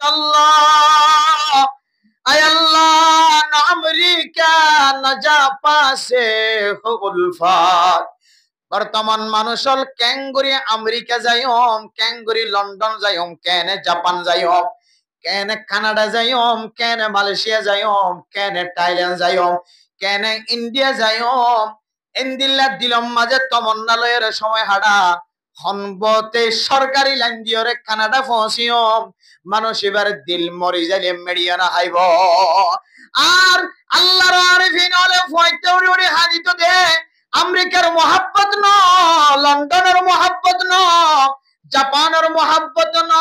আল্লাহ, আয় আল্লাহ, না আমেরিকা না জাপাসে উলফাত। বর্তমান মানুষ হল ক্যাঙ্গুরি আমেরিকা যাইম, ক্যাঙ্গুরি লন্ডন যাইম, কেনে জাপান যাইম, কেনে কানাডা যাইম, কেনে মালয়েশিয়া যাইম, কেনে থাইল্যান্ড যাইম, কেনে ইন্ডিয়া যাইম। এন্দিল্লা দিলম মাঝে তমন্নালয়ের সময় হাডা হনবতে সরকারি লাইন দিয়রে কানাডা পৌঁছিয়ম। মানুষ এবার দিল মরি যাইলে মেডিয়ানা হাইব। আর আল্লাহর আরিফিন হলে ফয়তে উড়ি উড়ি হাদিত দে আমেরিকার মোহাব্বত ন, লন্ডনের মোহাব্বত ন, জাপানের মোহাব্বত ন,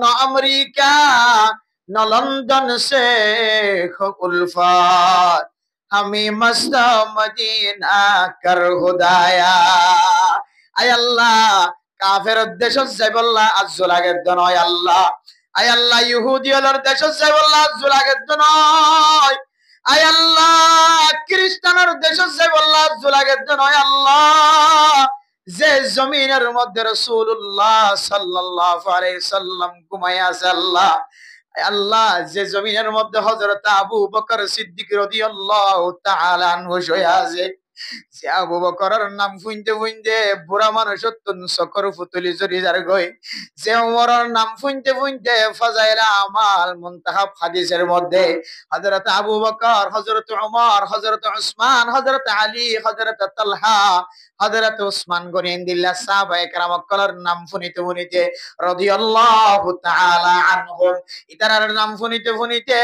ন আমেরিকা ন লন্ডন সে উলফাত, আমি মস্ত মদিনা কর হুদায়া। আয় আল্লাহ, কাফের দেশ যাইবল্লাহ আজ্জু লাগে নয় আল্লাহ। আয় আল্লাহ, ইহুদিয়লের দেশ যাইবল্লাহ আজ্জু লাগে নয়। আয় আল্লাহ, খ্রিস্টানের দেশ যাইবল্লাহ আজ্জু লাগে নয় আল্লাহ। যে জমিনের মধ্যে রাসূলুল্লাহ সাল্লাল্লাহু আলাইহি সাল্লাম ঘুমায় আছে আল্লাহ, আল্লাহ যে জমিনের মধ্যে হযরত আবু বকর সিদ্দিক রাদিয়াল্লাহু তাআলা আনহু শুয়ে আছে, যে আবু বকরের নাম শুনতে শুনতে বুড়া মানুষ চকর ফুতুলি জড়ি যার গই, যে ওমরের নাম শুনতে শুনতে ফাজাইলে আমাল মুনতাহাব হাদিসের মধ্যে হযরত আবু বকর, হযরত ওমর, হযরত উসমান, হযরত আলী, হযরত তালহা, হযরত উসমান গনিন্দিল্লাহ সাহাবায়ে কেরাম কলার নাম শুনিতে শুনিতে রাদিয়াল্লাহু তাআলা আনহুম, ইতারার নাম শুনিতে শুনিতে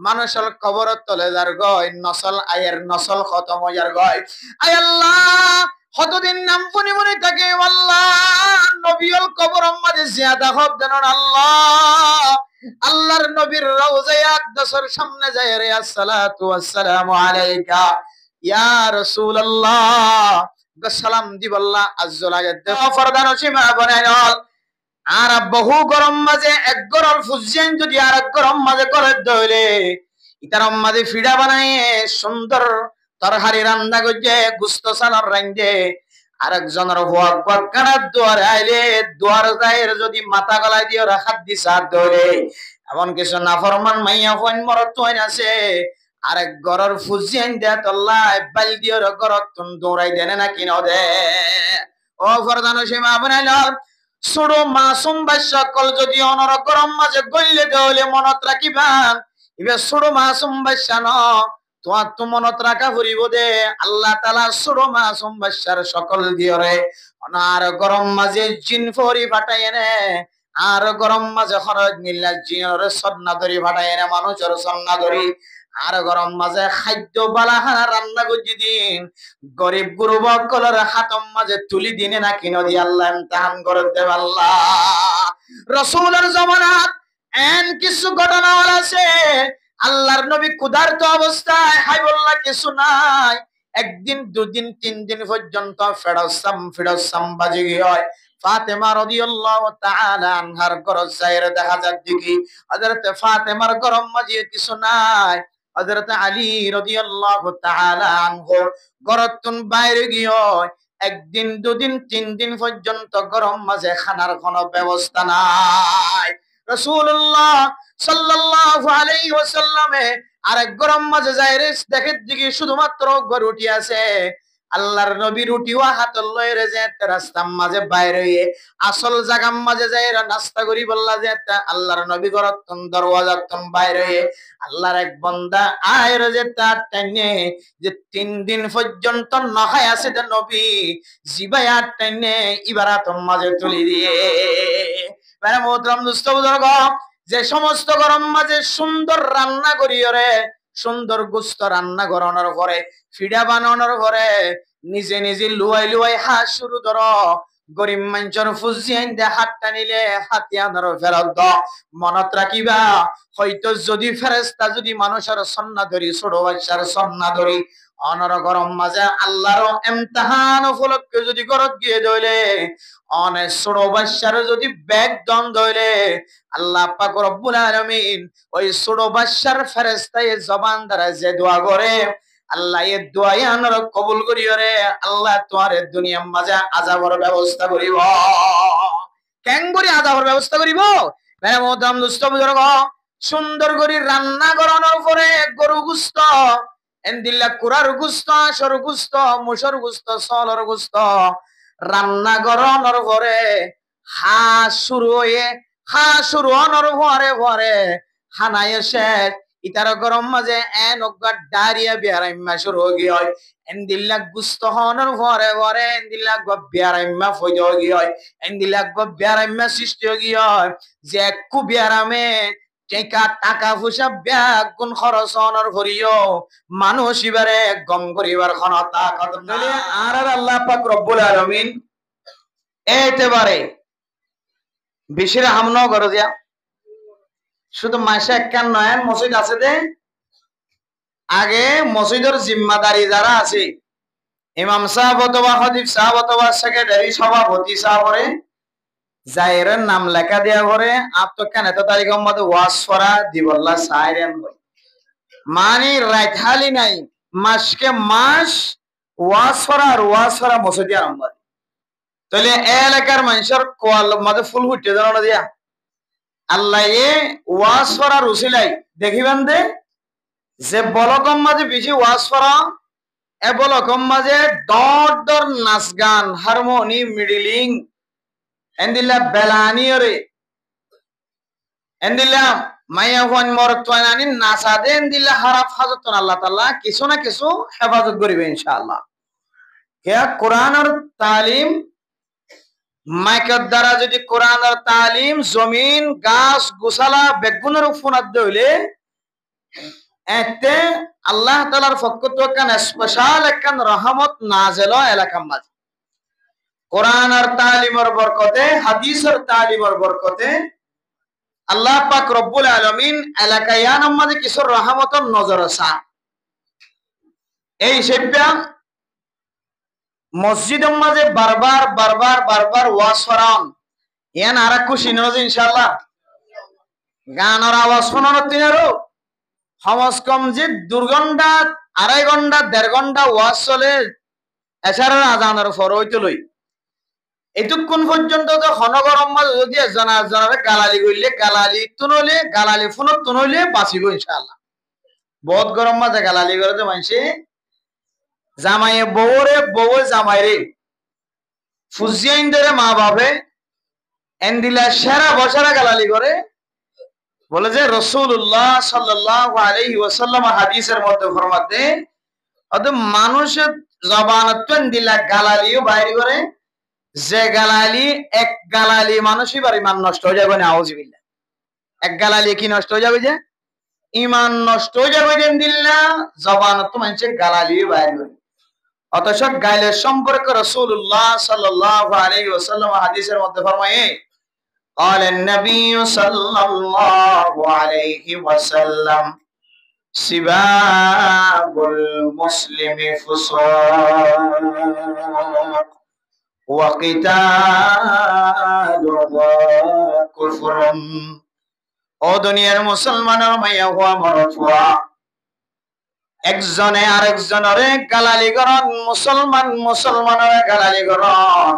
মানুষের কবর তলে যার গয়, নসল আয়ের নসল খতম হইয়ার গয়। আয় আল্লাহ, কতদিন নাম শুনি মনে থাকে আল্লাহ, নবীর কবর মাঝে জিয়াদা হব দেন আল্লাহ। আল্লাহর নবীর রওজায়ে আকদাসের সামনে যায় রে আসসালাতু ওয়াসসালামু আলাইকা ইয়া রাসূলুল্লাহ, সালাম দিবাল্লাহ আজ্জু লাগে দেহ ফরদান সীমা বানাইল। আর বহু গরম মাঝে এক গরম ফুজিয়েন যদি আর এক গরম মাঝে করে দইলে ইতার মাঝে ফিডা বানায় সুন্দর তরহারি রান্না করছে, গুস্ত সালার রান্ধে আরেকজনের হোয়াক বাগানার দুয়ারে আইলে দুয়ার গায়ের যদি মাথা গলায় দিয়ে রাখাত দিছে দইলে, এমন কিছু নাফরমান মাইয়া ফোন মরত হইন আছে আরেক গরর ফুজিয়েন দেয়া তল্লাহ বাল দিয়ে গরত তুন দৌড়াই দেনে না কিনো দে। ও ফরদানো সীমা বানাইল, ছোট মাসুম বাচ্চা কল যদি অনর গরম মাঝে গইলে দেওয়ালে মনত রাখিবান, এবার ছোট মাসুম বাচ্চা ন তোমার তো মনত রাখা ফুরিব দে আল্লাহ তাআলা ছোট মাসুম বাচ্চার সকল দিয়রে আর গরম মাঝে জিন ফরি ফাটাই এনে, আর গরম মাঝে খরচ মিল্লা জিনের সন্না ধরি ফাটাই এনে মানুষের সন্না ধরি, আর গরম মাঝে খাদ্য বালাহানা রান্না করছি দিন গরিব গুরুব কলর হাতম মাঝে তুলি দিনে না কিনো দি আল্লাহ ইমতিহান করে দেব আল্লাহ। রাসূলের জামানাত এন কিছু ঘটনা আছে, আল্লাহর নবী ক্ষুধার্ত অবস্থায় হাইবুল্লাহ কিছু নাই, একদিন দুদিন তিন দিন পর্যন্ত ফেরসাম বাজি হয়। ফাতেমা রাদিয়াল্লাহু তাআলা আনহার ঘর যায়ের দেখা যায় দেখি হযরত ফাতেমার গরম মাঝে কিছু নাই, হযরত আলী রাদিয়াল্লাহু তাআলা আনহু গরতুন বাইরে গিয়ে একদিন দুদিন তিন দিন পর্যন্ত গরম মাঝে খানার কোনো ব্যবস্থা নাই। রাসূলুল্লাহ সাল্লাল্লাহু আলাইহি ওয়াসাল্লামে আরেক গরম মাঝে যায় রে দেখে দিকে শুধুমাত্র রুটি আছে, আল্লাহর নবী রুটিও হাত লয়ে যে রাস্তার মাঝে বাইরে আসল জায়গার মাঝে যায় নাস্তা করি বললা যে আল্লাহর নবী গরতন দরওয়াজার তন বাইরে আল্লাহর এক বান্দা আয়ের যে তার টাইনে যে 3 দিন পর্যন্ত নহায় আছে যে নবী জিবাই আর টাইনে ইবারাতন মাঝে তুলি দিয়ে মানে মোহতরম দোস্ত বুজুর্গ, যে সমস্ত গরম মাঝে সুন্দর রান্না করিও রে, সুন্দর গোস্ত রান্না করানোর পরে ফিডা বানানোর পরে নিজে নিজে লুয়াই লুয়াই হাত শুরু ধরো, গরিব মানুষের ফুজিয়ান দে হাতটা নিলে হাতিয়ানোর ফেরত দ। মনত রাখিবা হয়তো যদি ফেরেশতা যদি মানুষের সন্না ধরি ছোট বাচ্চার সন্না ধরি অনর গরম মাঝে আল্লাহর ইমতিহান উপলক্ষে যদি ঘরত গিয়ে দইলে অনেক ছোট বাচ্চার যদি ব্যাগ দন দইলে আল্লাহ পাক রব্বুল আলামিন ওই ছোট বাচ্চার ফেরেশতায় জবান দ্বারা যে দোয়া করে আল্লাহ এই দোয়া আনর কবুল করিও রে, আল্লাহ তোমার দুনিয়ার মাঝে আযাবের ব্যবস্থা করিব। কেন করে আযাবের ব্যবস্থা করিব? মেরে মোহতারাম দোস্ত বুজুর্গ, সুন্দর করে রান্না করানোর পরে গরু গুস্ত, এন্দিল্লা কুরার গুস্ত, আসর গুস্ত, মুসর গুস্ত, সলর গুস্ত রান্না করানোর পরে শুরু হওয়ার পরে হানায় শেষ ইতার গরম মাঝে ডারিয়া বিয়ারাইম্মা শুরু হয়। এন্দিল্লা গুস্ত হওয়ার পরে এন্দিল্লা বিয়ারাইম্মা ফইদ হয়, এন্দিল্লা বিয়ারাইম্মা সৃষ্টি হয় যে একু বিয়ারামে টাকা পয়সা ব্যাগ গুণ খরচ হওয়ার ভরিও মানুষ এবারে গম করিবার ক্ষমতা কত নইলে আর আল্লাহ পাক রব্বুল আলামিন এতেবারে বেশির হামনো করে দিয়া শুধু মাসে একখান নয় মসজিদ আছে দে আগে মসজিদের জিম্মাদারি যারা আছে ইমাম সাহেব অথবা খতিব সাহেব অথবা সেক্রেটারি সভাপতি সাহেবরে জায়েরের নাম লেখা দেয়া করে আত্মকান এত তারিখের মধ্যে ওয়াজ করা দিবল্লা সাইরেন মানে রাইথালি নাই মাসকে মাস ওয়াজ করা মসজিদে আরম্ভ তাহলে এলাকার মানুষের কোয়াল মধ্যে ফুল ফুটে জানো দিয়া আল্লাহ এ ওয়াজ করার উসিলাই দেখিবেন দে যে বলকম মাঝে বেশি ওয়াজ করা এ বলকম মাঝে দর নাচ গান হারমোনি মিডিলিং এন্দিল্লা বেলানিয়রে এন্দিল্লা মাইয়া হুয়ান মরতওয়ানি নাসাদে এন্দিল্লা হারাফ হাজতন আল্লাহ তাআলা কিছু না কিছু হেফাজত করিবে ইনশাআল্লাহ। কে কোরআনের তালিম মাইকের দ্বারা যদি কোরআনের তালিম জমিন গাছ গোসালা বেগুনের উপনাদ হইলে এতে আল্লাহ তাআলার পক্ষ থেকে স্পেশাল একখান রহমত নাযিল এলাকার মাঝে কোরআনের তালিমের বরকতে হাদিসের তালিমের বরকতে আল্লাহ পাক রব্বুল আলামিন এলাকায়ানের মাঝে কিছু রহমতের নজর আসা এই সেপ্যা মসজিদের মাঝে বারবার ওয়াজ করান ইয়ান আর খুশি নজ ইনশাআল্লাহ গানের আওয়াজ শোনানোর তিনারও সমাজ কম যে 2 ঘন্টা 2.5 ঘন্টা 1.5 ঘন্টা ওয়াজ চলে এছাড়া আজানের পর হইতে লই এতক্ষণ পর্যন্ত তো হনগরম মাঝে যদি জনারে গালালি করলে গালালি তুনলে গালালি ফোনত তুনলে বাঁচিব ইনশাআল্লাহ। বহুত গরম মাঝে গালালি করে তো মানুষে জামাইয়ে বউরে জামাইরে ফুজিয়াইন ধরে মা বাপে এন্দিলা সেরা বসারা গালালি করে বলে যে রাসূলুল্লাহ সাল্লাল্লাহু আলাইহি ওয়াসাল্লাম হাদিসের মধ্যে ফরমাতে অত মানুষের জবানত এন্দিলা গালালিও বাইরে করে যে গালালি এক গালালি মানুষই বার ইমান নষ্ট হয়ে যাবে না আউযুবিল্লাহ এক গালালি কি নষ্ট হয়ে যাবে যে ইমান নষ্ট হয়ে যাবে এন্দিল্লা জবানত মানুষের গালালি বাইরে করে অথচ গাইলের সম্পর্কে রাসূলুল্লাহ সাল্লাল্লাহু আলাইহি ওয়াসাল্লাম হাদিসের মধ্যে ফরমায়ে قال النبي صلى الله عليه وسلم سباب المسلم فسوق وقتاله كفر ও দুনিয়ার মুসলমানের মাইয়া হওয়া মরফুয়া একজনে আরেকজনরে গালালি করন মুসলমানের গালালি করন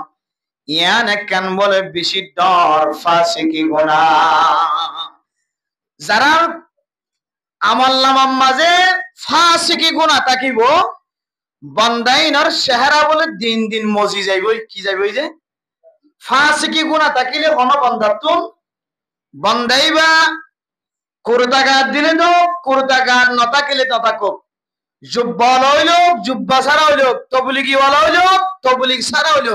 ইয়ান কেন বলে বেশি ডর ফাসিকি গুনাহ যারা আমল নামার মাঝে ফাসিকি গুনাহ থাকিব বন্দাইনর চেহারা বলে দিন দিন মজি যাইব কি যাইব যে ফাসিকি গুনাহ থাকিলে কোন বন্দাতুন বন্দাইবা কুরতাগার দিলে তো কুরতাগার ন থাকিলে তো থাকুক জুব্বা হইল জুব্বা ছাড়া হইল তবলিগি ওয়ালা হইল তবলিগ ছাড়া হইল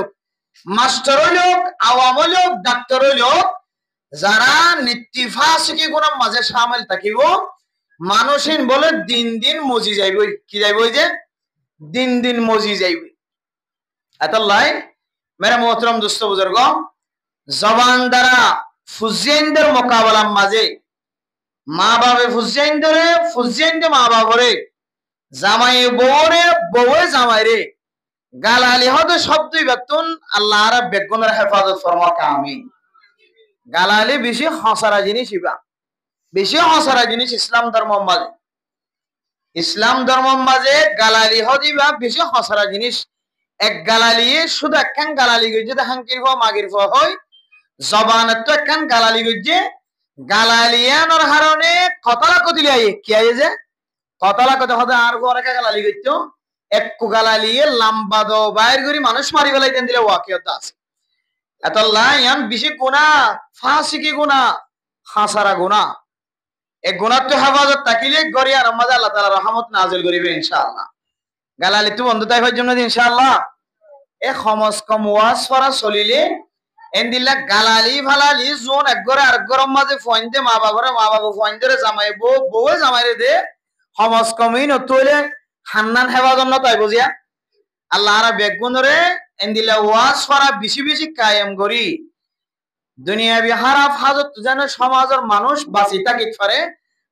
মাস্টার হইল আওয়াম হইল ডাক্তার হইল যারা নিত্যফাসিকি গুনার মাঝে শামিল থাকিব মানুষিন বলে দিন দিন মজি যাইব কি যাইব যে দিন দিন মজি যাইব এতলাই মেরে মোহতরম দোস্ত বুজুর্গ জবান দ্বারা ফুজিয়ানদের মোকাবেলার মাঝে মা বাবা ফুজিয়ানদের মা বাবরে জামাই বউরে বউয়ে জামাইরে গালালি হতে শব্দই বেতন আল্লাহ আর বেগুনের হেফাজত ফরমা কামি গালালি বেশি হসারা জিনিস বেশি হসারা জিনিস ইসলাম ধর্ম মাঝে গালালি হদিবা বেশি হসারা জিনিস এক গালালি শুধু একখান গালালি গইছে হাঙ্কির মাগির হয় জবানত তো একখান গালালি গইছে গালালিয়ানোর হারণে কতলা কতিলি আই কি আই যে কতলা কত হতে আর ঘরে গালালি গইতো একটু গালালিয়ে লাম্বা দো বাইর করি মানুষ মারি ফেলাইতেন দিলে ওয়াকিয়ত আছে এতল্লাহ ইয়ান বেশি গুনাহ ফাসিকি গুনাহ হাসারা গুনাহ এই গুনাহ তো হেফাজত তাকিলে গড়িয়া রহমত আল্লাহ তাআলা রহমত নাযিল করিবে ইনশাআল্লাহ গালালি তো বন্ধ তাই হয় জন্য ইনশাআল্লাহ এ খমস কম ওয়াজ করা চলিলে এন্দিল্লা গালালি ভালালি জোন একগরে আরেকগরম মাঝে ফয়েন্দে মা বাবা ফয়েন্দরে জামাই বউ জামাইরে দে খমস কমই নতলে হান্নান হেফাজত ন তাই বুঝিয়া আল্লাহ আর বেগুনরে এন্দিল্লা ওয়াজ করা বেশি বেশি কায়েম করি দুনিয়াবি হারাফ হাজত যেন সমাজের মানুষ বাঁচি থাকিত পারে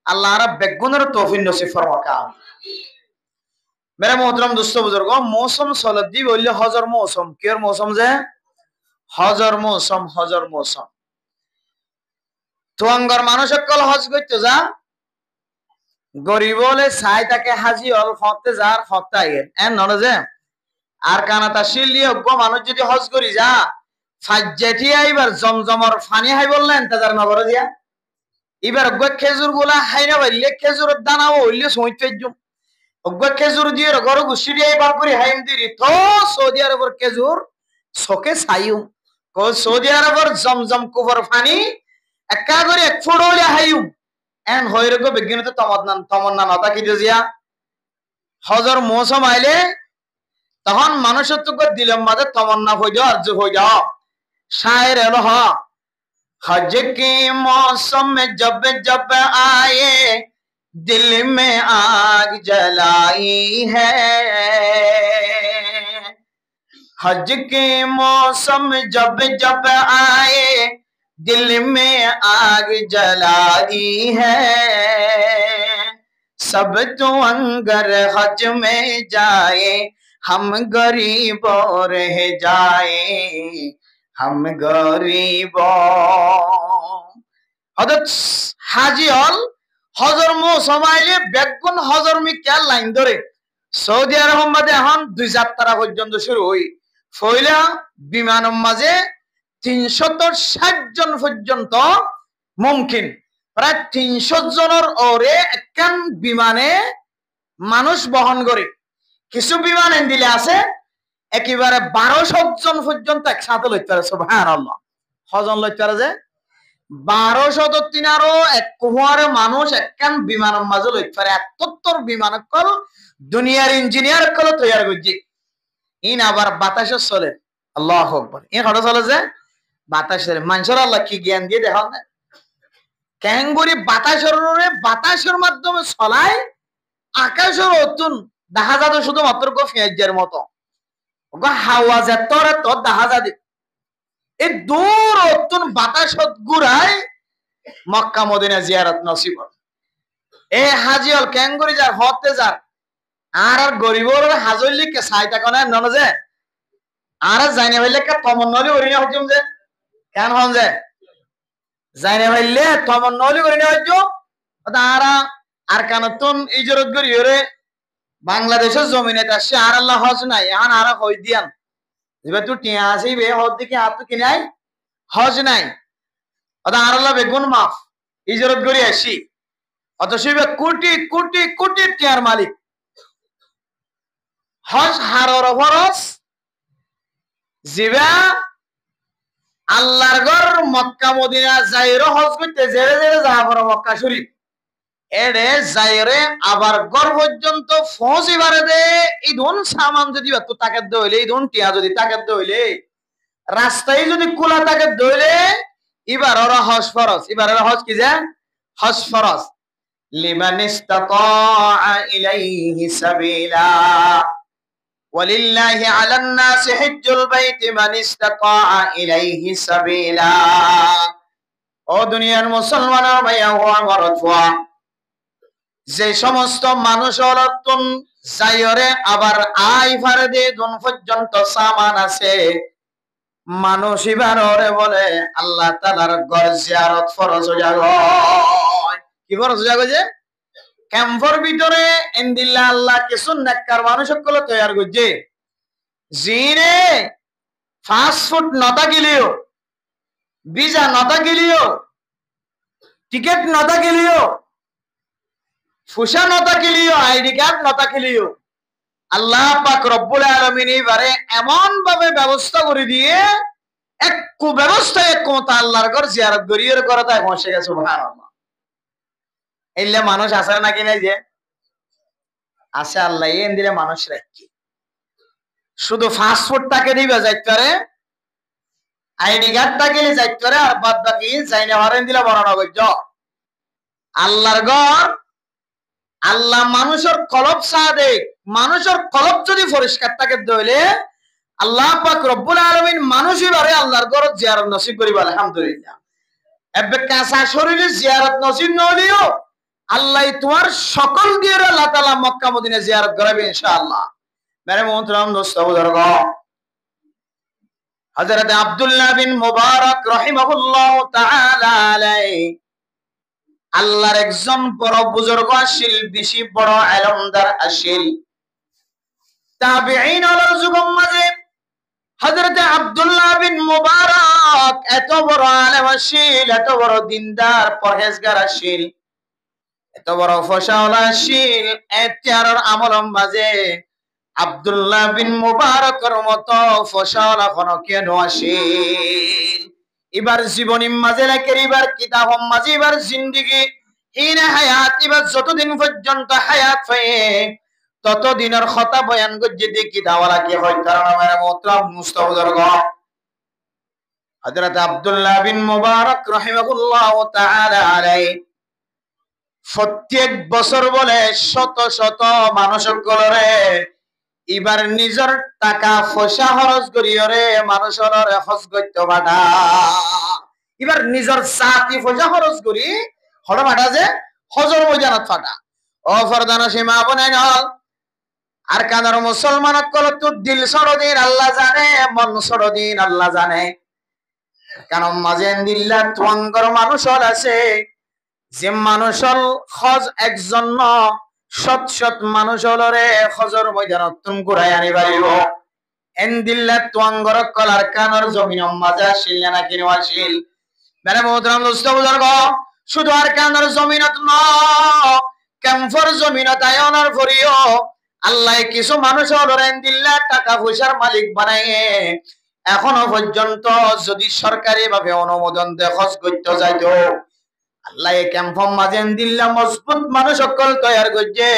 আল্লাহ আর বেগুনের তৌফিক নসিব ফরমাকা मेरे मोहतरम दोस्तों बुजुर्गों मौसम सलदी बोलिए हजर मौसम क्यों मौसम जे हजर मौसम तो अंगर मानुष कल हज करते जा गरीब बोले साई ताके हाजी हल फते जार फते आगे एन नन जे আর কানাতা শিলিয়ে গো মানুষ যদি হজ করি যা ফাজ্জাতি আইবার জমজমর পানি হাই বললেন তাজার নগর দিয়া এবার গো খেজুর গুলা হাইনা বাইলে খেজুরের দানা হইলে সইত পেজুম অগ্গা খেজুর দিয়ে গরু গুছি দিয়ে বাপুরি হাইম দিরি তো সৌদি আরবের খেজুর সকে ছাইউম কো সৌদি আরবের জমজম কুবর পানি একা করে এক ফোড়লে হাইউম এন হইরে গো বিজ্ঞান তো তমন্না নতা কি দিয়া হজর মৌসুম আইলে তখন মানুষের তো দিলম মাঝে তমন্না হই যাও আরজু হই যাও শায়ের এলো হ हज के मौसम में जब जब आए दिल में आग जलाई है हज के मौसम जब जब आए दिल में आग जलाई है सब तो अंगर हज में जाए हम गरीब रह जाए हम गरीब हजरत हाजी हल हजर मौसम आइले বেগুন হজর মি কে লাইন ধরে সৌদি আরব মাঝে এখন 2 যাত্রা পর্যন্ত শুরু হই ফইলা বিমানের মাঝে 360 জন পর্যন্ত মুমকিন প্রায় 300 জনের ওরে একখান বিমানে মানুষ বহন করে কিছু বিমান দিলে আছে একেবারে 1200 জন পর্যন্ত একসাথে লইতে পারে সুবহানাল্লাহ হজন লইতে পারে যে 1200 তিনারো এক কুয়ারে মানুষ একখান বিমানের মাঝে লইতে পারে 71 বিমান কল দুনিয়ার ইঞ্জিনিয়ার কল তৈরি করছে ইন আবার বাতাসে চলে আল্লাহু আকবার ইন হঠাৎ চলে যে বাতাসের মানুষের আল্লাহ কি জ্ঞান দিয়ে দেখান না ক্যাঙ্গুরি বাতাসের মাধ্যমে চলায় আকাশের অতুন দেখা যাবে শুধুমাত্র পেঁয়াজের মতো হাওয়া যে তোরে তো দেখা যাবে এই দূর অতুন বাতাসত ঘুরায় মক্কা মদিনা জিয়ারত নসিব এ হাজি হল ক্যাঙ্গুরি যার হতে যার আর গরিবর হাজলি কে সাইতা কোনা নন যে আর জাইনে হইলে কে তমন্নলি করি না হজম যে কেন হন যে জাইনে হইলে তমন্নলি করি না হজম আর কানতুন ইজরত করি ওরে বাংলাদেশের জমিনে আসছে আর আল্লাহ হজ নাই এখন আর হই দিয়ান এবার তুই টিয়া আসি বে হজ দিকে হাত তো কিনাই হজ নাই আর আল্লাহ বেগুন মাফ ইজরত করি আসি অথচ কোটি কোটি কোটি টিয়ার মালিক হজ হারর ফরজ জিবা আল্লাহর ঘর মক্কা মদিনা যাইরো হজ করতে জেরে জেরে যা পড়ো মক্কা শরীফ এড়ে যাইরে আবার ঘর পর্যন্ত পৌঁছিবারে দে এই ধন সামান যদি একটু তাকে দইলে এই ধন টিয়া যদি তাকে দইলে রাস্তায় যদি খোলা তাকে দইলে এবার ওরা হজ ফরজ এবার ওরা হজ কি যে হজ ফরজ লিমান ইসতাতা ইলাইহি সাবিলা ওয়ালিল্লাহি আলান নাস হিজ্জুল বাইতি মান ইসতাতা ইলাইহি সাবিলা ও দুনিয়ার মুসলমান ভাইয়া ও আমার ওয়া যে সমস্ত মানুষ অলতুন যাইরে আবার আই ফারে দে দুন পর্যন্ত সামান আছে মানুষ ইবারে বলে আল্লাহ তাআলার ঘর জিয়ারত ফরজ হয়ে গেল কি ফরজ হয়ে গেছে ক্যাম্পের ভিতরে ইনদিল্লাহ আল্লাহ কিছু নেককার মানুষ সকলে তৈরি করছে জিনে 5 ফুট নতা গিলিও বিজা নতা গিলিও টিকেট ন থাকিলেও, ফুসা ন থাকিলেও, আইডি কার্ড ন থাকিলেও আল্লাহ পাক রব্বুল আলামিন এবারে এমন ভাবে ব্যবস্থা করে দিয়ে এক ব্যবস্থা এক মত আল্লাহর ঘর জিয়ারত করিয়ে করে তাই পৌঁছে গেছে। সুবহানাল্লাহ। এইলে মানুষ আছে নাকি নাই যে আছে, আল্লাহ এন দিলে মানুষ রাখি শুধু ফাস্টফুডটাকে দিবে যাইতে পারে, আইডি কার্ডটা গেলে যাইতে পারে, আর বাদ বাকি যাই না হারেন দিলে বড় নগর আল্লাহর ঘর। আল্লাহ মানুষের কলব সাদেক, মানুষের কলব যদি পরিষ্কার থাকে দইলে আল্লাহ পাক রব্বুল আলামিন মানুষই বারে আল্লাহর ঘর জিয়ারত নসিব করিব। আলহামদুলিল্লাহ। এবে কাঁচা শরীরে জিয়ারত নসিব নলিও আল্লাহ তোমার সকল দিয়ে আল্লাহ তাআলা মক্কা মদিনা জিয়ারত করাবে ইনশাআল্লাহ। মেরে মোহতরম দোস্ত বুজুর্গ, হযরত আব্দুল্লাহ বিন মুবারক রাহিমাহুল্লাহ তাআলা আলাইহি আল্লাহর একজন বড় বুজুর্গ আসিল, বেশি বড় ইলমদার আসিল। তাবিঈন আলার যুগের মাঝে হযরত আব্দুল্লাহ বিন মুবারক এত বড় আলেম আসিল, এত বড় দিনদার পরহেজগার আসিল, এত বড় ফসাওয়ালা আসিল। এতিয়ার আমলের মাঝে আব্দুল্লাহ বিন মুবারকের মতো ফসাওয়ালা কোন কেন আসিল? এবার জীবনী মাঝে লেখে, এবার কিতাব মাঝে, এবার জিন্দেগি হিনে হায়াত, এবার যতদিন পর্যন্ত হায়াত পায় ততদিনের কথা বয়ান করছে যে কিতাবওয়ালা কি হয়। কারণ আমার মোহতরম মুস্তাফিজুর হযরত আব্দুল্লাহ বিন মুবারক রাহিমাহুল্লাহ তাআলা আলাইহি প্রত্যেক বছর বলে শত শত মানুষগুলোরে এবার নিজের টাকা পয়সা খরচ করিয়রে মানুষের হজ করতে পাঠা, এবার নিজের জাতি পয়সা খরচ করি হড় পাঠা যে হজর ময়দানত ফাটা। ও ফরদানা সীমা বনাই নল আর কানার মুসলমান কল তোর দিল সরদিন আল্লাহ জানে, মন সরদিন আল্লাহ জানে। কেন মাঝে দিল্লার তোয়াঙ্গর মানুষ আছে যে মানুষল হজ একজন সৎ সৎ মানুষ হলরে হজর ময়দানত তুম ঘুরাই আনি পারিব। এন দিল্লার তোয়াঙ্গর কলার কানার জমিন মাঝে আসিল না কিনো আসিল? মানে মোহতরম দোস্ত বুজুর্গ, শুধু আর কানার জমিনত ন ক্যাম্পর জমিনত আয়নার ভরিও আল্লাহ কিছু মানুষ হলেন দিল্লা টাকা পয়সার মালিক বানাইয়ে এখনো পর্যন্ত যদি সরকারি ভাবে অনুমোদন দিয়ে হজ করতে যাইতো আল্লাহ ক্যাম্পম মাঝে দিল্লা মজবুত মানুষ সকল তৈরি করছে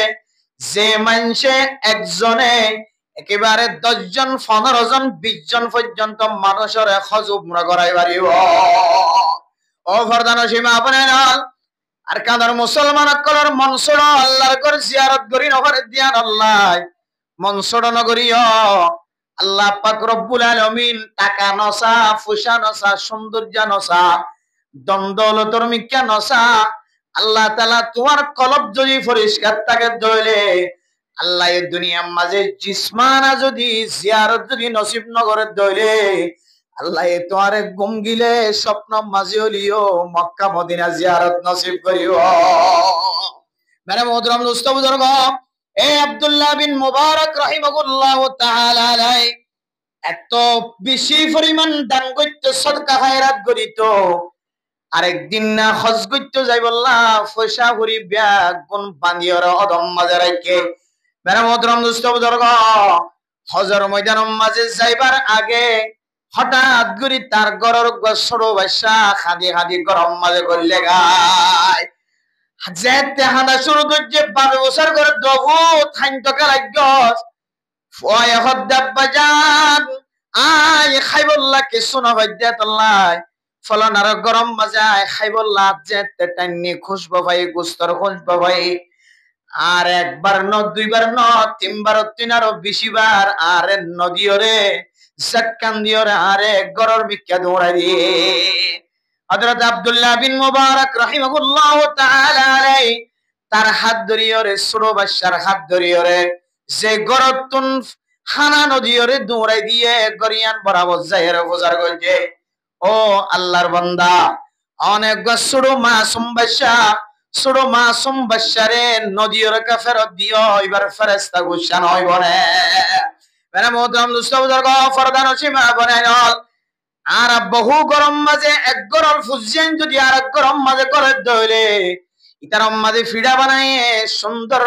যে মানুষে একজনে একেবারে 10 জন 15 জন 20 জন পর্যন্ত মানুষের হজ উমরা করাই পারিব। ও ফরদানো সীমা আপনার আর কাঁদার মুসলমান কলর মনসুর আল্লাহর ঘর জিয়ারত করি নগর দিয়ান আল্লাহ মনসুর নগরীয় আল্লাহ পাক রব্বুল আলামিন টাকা নসা, ফুসা নসা, সৌন্দর্য নসা, দন্দৌলতর মিক্কা নসা আল্লাহ তাআলা তোমার কলব যদি পরিষ্কার থাকে দইলে আল্লাহ এই দুনিয়ার মাঝে জিসমানা যদি জিয়ারত যদি নসিব নগরে দইলে আল্লাহ তোমার গুম গিলে স্বপ্ন মাঝে হলিও মক্কা মদিনা জিয়ারত নসিব করিও। মেরে মোহতরম দোস্ত বুজুর্গ, এ আব্দুল্লাহ বিন মুবারক রাহিমাহুল্লাহ তাআলা আলাইহি এত বেশি পরিমাণ দান করতে, সদকা খায়রাত করিত। আরেকদিন না হজ করতে যাই বললা পয়সা ভরি ব্যাগ কোন বান্দিয়র অদম মাঝে রাখে। মেরে মোহতরম দোস্ত বুজুর্গ, হজর ময়দানের মাঝে যাইবার আগে হঠাৎ করে তার গরর ছোট বাচ্চা খাদি খাদি গরম মাঝে করলে গায় যেতে হাঁটা শুরু করছে 12 বছর করে দবু থাইন টকা লাগস ফয় হদ্দাব বাজান আয় খাইবল্লা কিছু না হইতে তল্লাই ফলন আর গরম মাঝে আয় খাইবল্লা যেতে টাইনি খুশবো ভাই গুস্তর খুশবো ভাই আর একবার ন দুইবার ন তিনবার তিনারও বেশিবার আর নদীরে সাক্কান দিওরে আরে গরর মিক্কা দৌড়াই দিয়ে হযরত আব্দুল্লাহ বিন মুবারক রাহিমাহুল্লাহ তাআলা আলাইহি তার হাত ধরিয়রে ছোট বাচ্চার হাত ধরিয়রে যে গরতুন হানা নদীরে দৌড়াই দিয়ে গরিয়ান বরাবর যায়ের বাজার করছে। ও আল্লাহর বান্দা, অনেক ছোট মাসুম বাচ্চা, ছোট মাসুম বাচ্চারে নদীর কাফেরত দিও এবার ফেরেশতা গুছানো হইব না। মেরে মোহতরম দোস্ত বুজুর্গ, ফরদান সীমা বনাই নল আর বহু গরম মাঝে এক গরল ফুজিয়েন যদি আর এক গরম মাঝে করে দইলে ইতার মাঝে ফিডা বানায় সুন্দর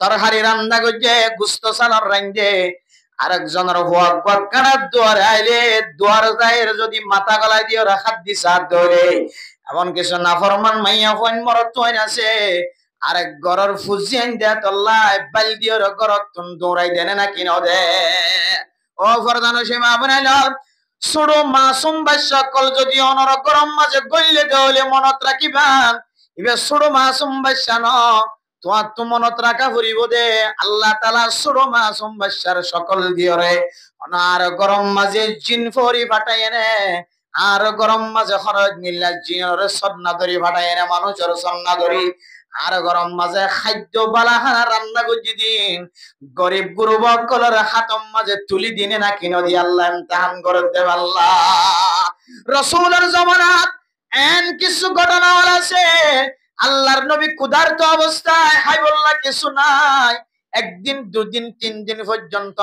তরহারি রান্না করছে গুস্ত সালার রান্ধে আরেকজনের হোয়াক বাক্কার দুয়ারে আইলে দুয়ার গায়ের যদি মাথা গলায় দিয়ে রাখাত দিছা ধরে এমন কিছু নাফরমান মাইয়া হইন মরত হইন আছে আরেক গরর ফুজিয়েন দে তল্লায় বাল দিয়ে গরত তুন দৌড়াই দেনে না কিনো দে ও ফরদান সীমা বানাইল ছোট মাসুম বাচ্চা কল যদি অনর গরম মাঝে গইলে দেওয়ালে মনত রাখিবান এবার ছোট মাসুম বাচ্চা ন তোমার তো মনত রাখা ফুরিব দে আল্লাহ তাআলা ছোট মাসুম বাচ্চার সকল দিয়রে আর গরম মাঝে জিন ফরি ফাটাই এনে আর গরম মাঝে খরচ নিল্লা জিনরে সন্না ধরি ফাটাই এনে মানুষের সন্না ধরি আর গরম মাঝে খাদ্য বালাহানা রান্না করছি দিন গরিব গুরুবক কলর হাতম মাঝে তুলি দিনে না কিনো দি আল্লাহ ইমতিহান করে দেব আল্লাহ রাসূলের জামানাত এন কিছু ঘটনা আছে আল্লাহর নবী ক্ষুধার্ত অবস্থায় হাইবুল্লাহ কিছু নাই একদিন দুদিন তিন দিন পর্যন্ত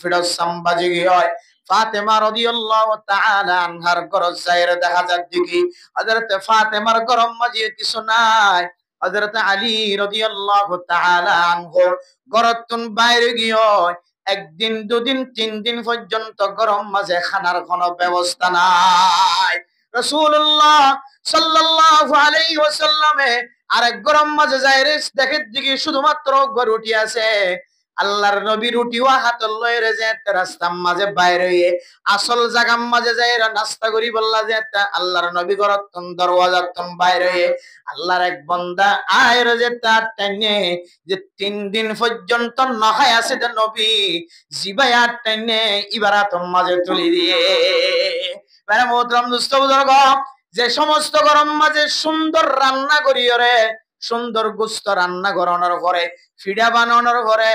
ফেরসাম বাজে হয় ফাতেমা রাদিয়াল্লাহু তাআলা আনহার ঘর যাইরে দেখা যায় দেখি হযরত ফাতেমার গরম মাঝে কিছু নাই হযরত আলী রাদিয়াল্লাহু তাআলা আনহু গরতুন বাইরে গিয়ে একদিন দুদিন তিন দিন পর্যন্ত গরম মাঝে খানার কোনো ব্যবস্থা নাই রাসূলুল্লাহ সাল্লাল্লাহু আলাইহি ওয়াসাল্লামে আরেক গরম মাঝে যাইরে দেখে দিকে শুধুমাত্র রুটি আছে আল্লাহর নবী রুটি ওয়া হাত লইরে যে রাস্তার মাঝে বাইরে আসল জায়গার মাঝে যাইরা নাস্তা করি বললা যে আল্লাহর নবী গরতন দরওয়াজাতন বাইরে আল্লাহর এক বান্দা আয়রে যে তার টাইনে যে 3 দিন পর্যন্ত নহায় আছে যে নবী জিবায়া টাইনে ইবারাতন মাঝে তুলি দিয়ে মানে মোহতরম দোস্ত বুজুর্গ যে সমস্ত গরম মাঝে সুন্দর রান্না করিও রে সুন্দর গোস্ত রান্না করানোর পরে ফিডা বানানোর পরে